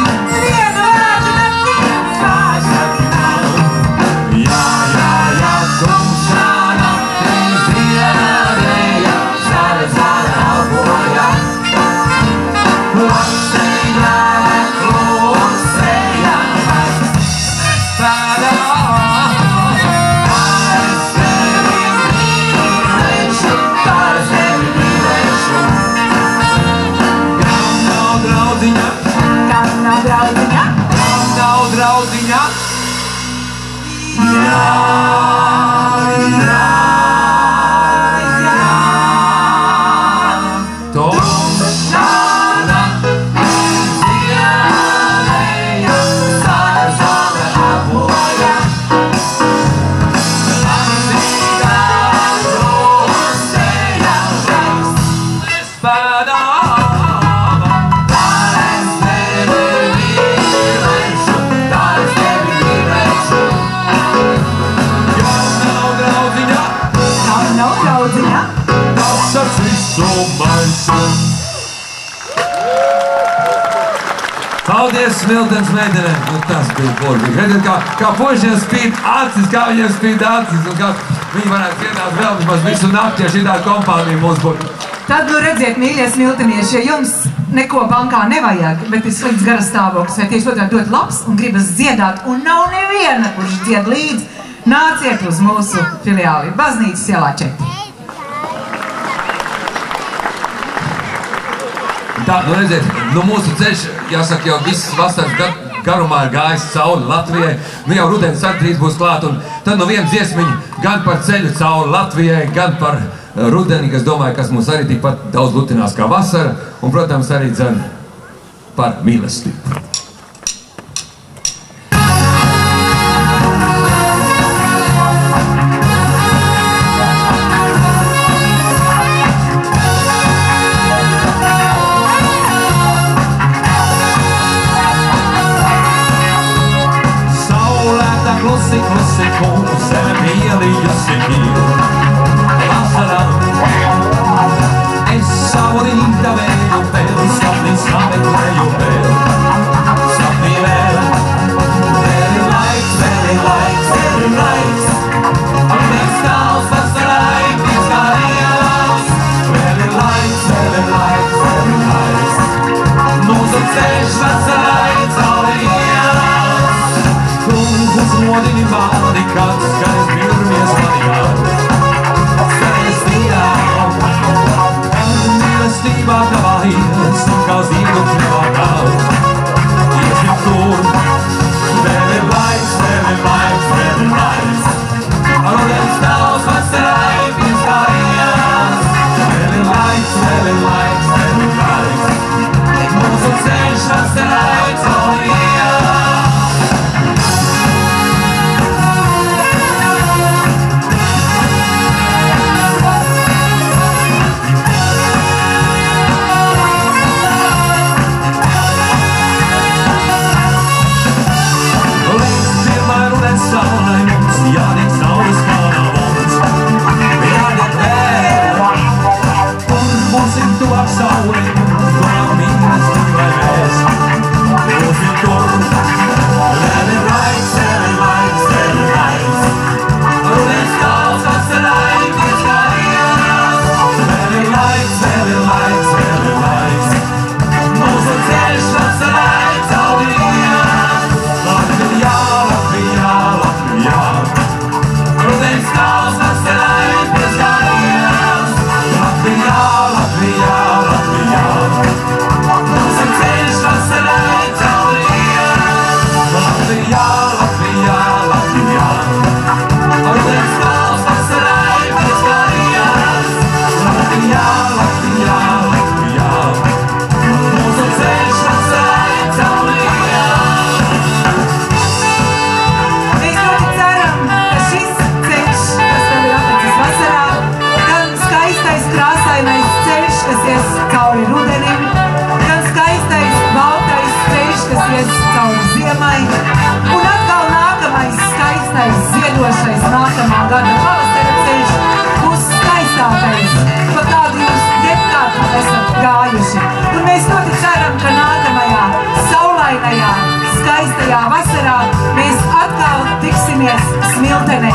Paldies Smiltenes meitenēm, nu tas bija burvīgi. Redziet, kā puišiem spīd acis, kā viņiem spīd acis, un kā viņi varētu dziedāt vēl vismaz visu nakti, ja šī tāda kompānija mums būtu. Tad, nu redziet, mīļie smiltenieši, ja jums neko bankā nevajag, bet ir slikts garas stāvoklis, vai tieši otrādi ļoti labs un gribas dziedāt, un nav neviena, kurš dzied līdzi, nāciet uz mūsu filiāli Baznīcas ielā 4. Tā, nu redziet, nu mūsu ceļš, jāsaka, jau visas vasaras garumā ir gājis cauri Latvijai, nu jau rudens arī drīz būs klāt, un tad nu viena dziesmiņa gan par ceļu cauri Latvijai, gan par rudeni, kas domāju, kas mums arī tikpat daudz lutinās kā vasara, un, protams, arī dzen par mīlestību. Klusi kungs, sevi mīlījusi mīlu. Vasarā es savu rīta vēju vēl, sapnī sameklēju vēl. Sapnī vēl ir laiks, vēl ir laiks, vēl ir laiks. Un mēs tāls vasarai, mēs kā ielas. Vēl ir laiks, vēl ir laiks, vēl ir laiks. Mūsu ceļš vasarai cauri ielas. Uzmodini mani, kad skaļs pirmies mani jau. Skaļs mīļām, mīlestībā tavā ies, un kā zīdu kļuvā nav. Iesim tur, vēl ir laiks, vēl ir laiks, vēl ir laiks. Rudens tavs vasarai, pirms kā ielas. Vēl ir laiks, vēl ir laiks, vēl ir laiks. Mūsu ceļš vasarai cauri ielas. Jādiet saules kādā mums, jādiet vēl. Un būsim tuvāk sauli, tuvāk mīlestībai vai mēs. Būsim tur, vēl ir laiks, vēl ir laiks, vēl ir laiks. Rudens tāls vasarai, mēs kā ielas. Vēl ir laiks, vēl ir laiks, vēl ir laiks. Mūsu ceļš vasarai cauri ielas. Latvijā, Latvijā, Latvijā. Rudens tāls vasarai, mēs kā ielas. Latvijā, Latvijā, Latvijā. Mūsu ceļš vasarai cauri ielas. Latvijā, Latvijā, Latvijā. Rudens tāls vasarai, mēs kā ielas. Latvijā, Latvijā, Latvijā. Mūsu ceļš vasarai cauri ielas. Mēs ļoti ceram, ka šis ceļš, kas tev ir atlicis vasarā, gan skaistais krāsainais ceļš, kas ies cauri rudenim, gan skaistais baltais ceļš, kas ies cauri ziemai, un atkal nākamais skaistais ziedošais nākamā gada pavasara ceļš būs skaistākais, pa kādu jūs jebkādu esat gājuši. Un mēs ļoti ceram, ka nākamajā saulainajā, skaistajā vasarā mēs atkal tiksimies Smiltenē,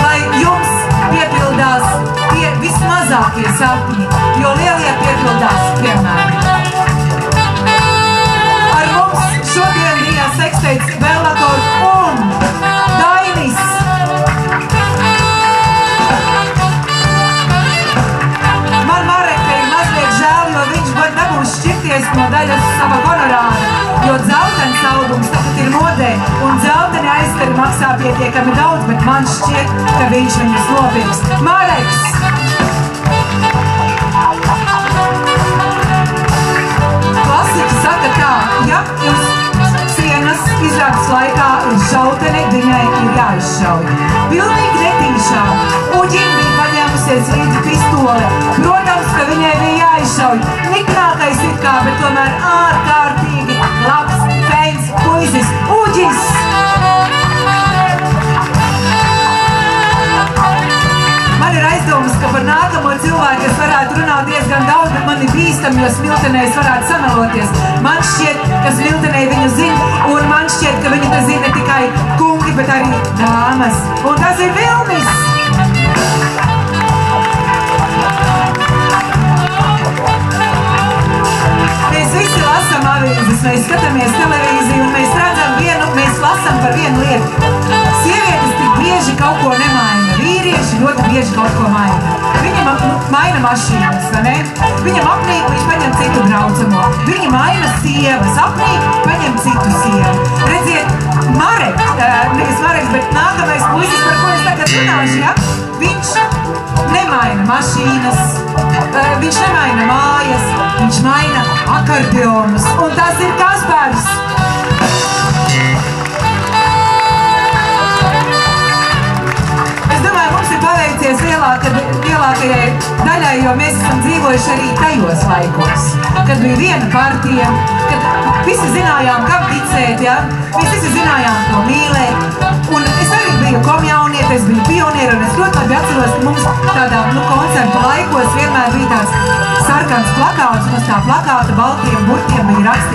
lai jums piepildās tie vismazākie sapņi, jo lielie piepildās vienmēr. Ar mums šodien bija seksteits Bellator un Dainis. Man Mareka ir mazliet žēl, jo viņš var nebūs šķirties no daļas sava honorāra, jo dzeltens audums tagad ir modē, un dzelteni aizkari maksā pietiekami daudz, bet man šķiet, ka viņš viņus nopirks. Mareks! Klasika saka tā, ja jums cienas izrādes laikā ir šautene, viņai ir jāizšauj. Pilnīgi netīšā. Uģim bija paņēmusies līdzi pistole. Protams, ka viņai bija jāizšauj. Niknākais it kā, bet tomēr ārkārtīgi labs, feins puisis. Uģis! Man ir aizdomas, ka par nākamo cilvēku es varētu runāt diezgan daudz, bet man ir bīstami, jo Smiltenē es varētu samaloties. Man šķiet, ka Smiltenē viņu zina, un man šķiet, ka viņu te zina ne tikai kungi, bet arī dāmas. Un tas ir Vilnis! Mēs visi lasām avīzes, mēs skatāmies televīziju, un mēs lasām par vienu lietu. Sievietes tik bieži kaut ko nemaina, vīrieši ļoti bieži kaut ko maina. Viņam maina mašīnas, vai ne? Viņam apnīk, viņš paņem citu braucamo. Viņa maina sievas, apnīk, paņem citu sievu. Redziet, nevis Mareks, bet nākamais puisis, par ko es tagad runāšu, ja? Viņš nemaina mašīnas. mašīnas, viņš nemaina mājas, viņš maina akordeonus, un tas ir Kaspars. Es domāju, mums ir paveicies lielākajai daļai, jo mēs esam dzīvojuši arī tajos laikos, kad bija viena partija, kad visi zinājām, kam ticēt, ja? Mēs visi zinājām, ko mīlēt, un es arī biju komjauniete, es biju pioniera, un es ļoti labi atceros, ka mums tādā koncertu laikos vienmēr bija tāds sarkans plakāts, un uz tā plakāta baltiem burtiem bija rakstīts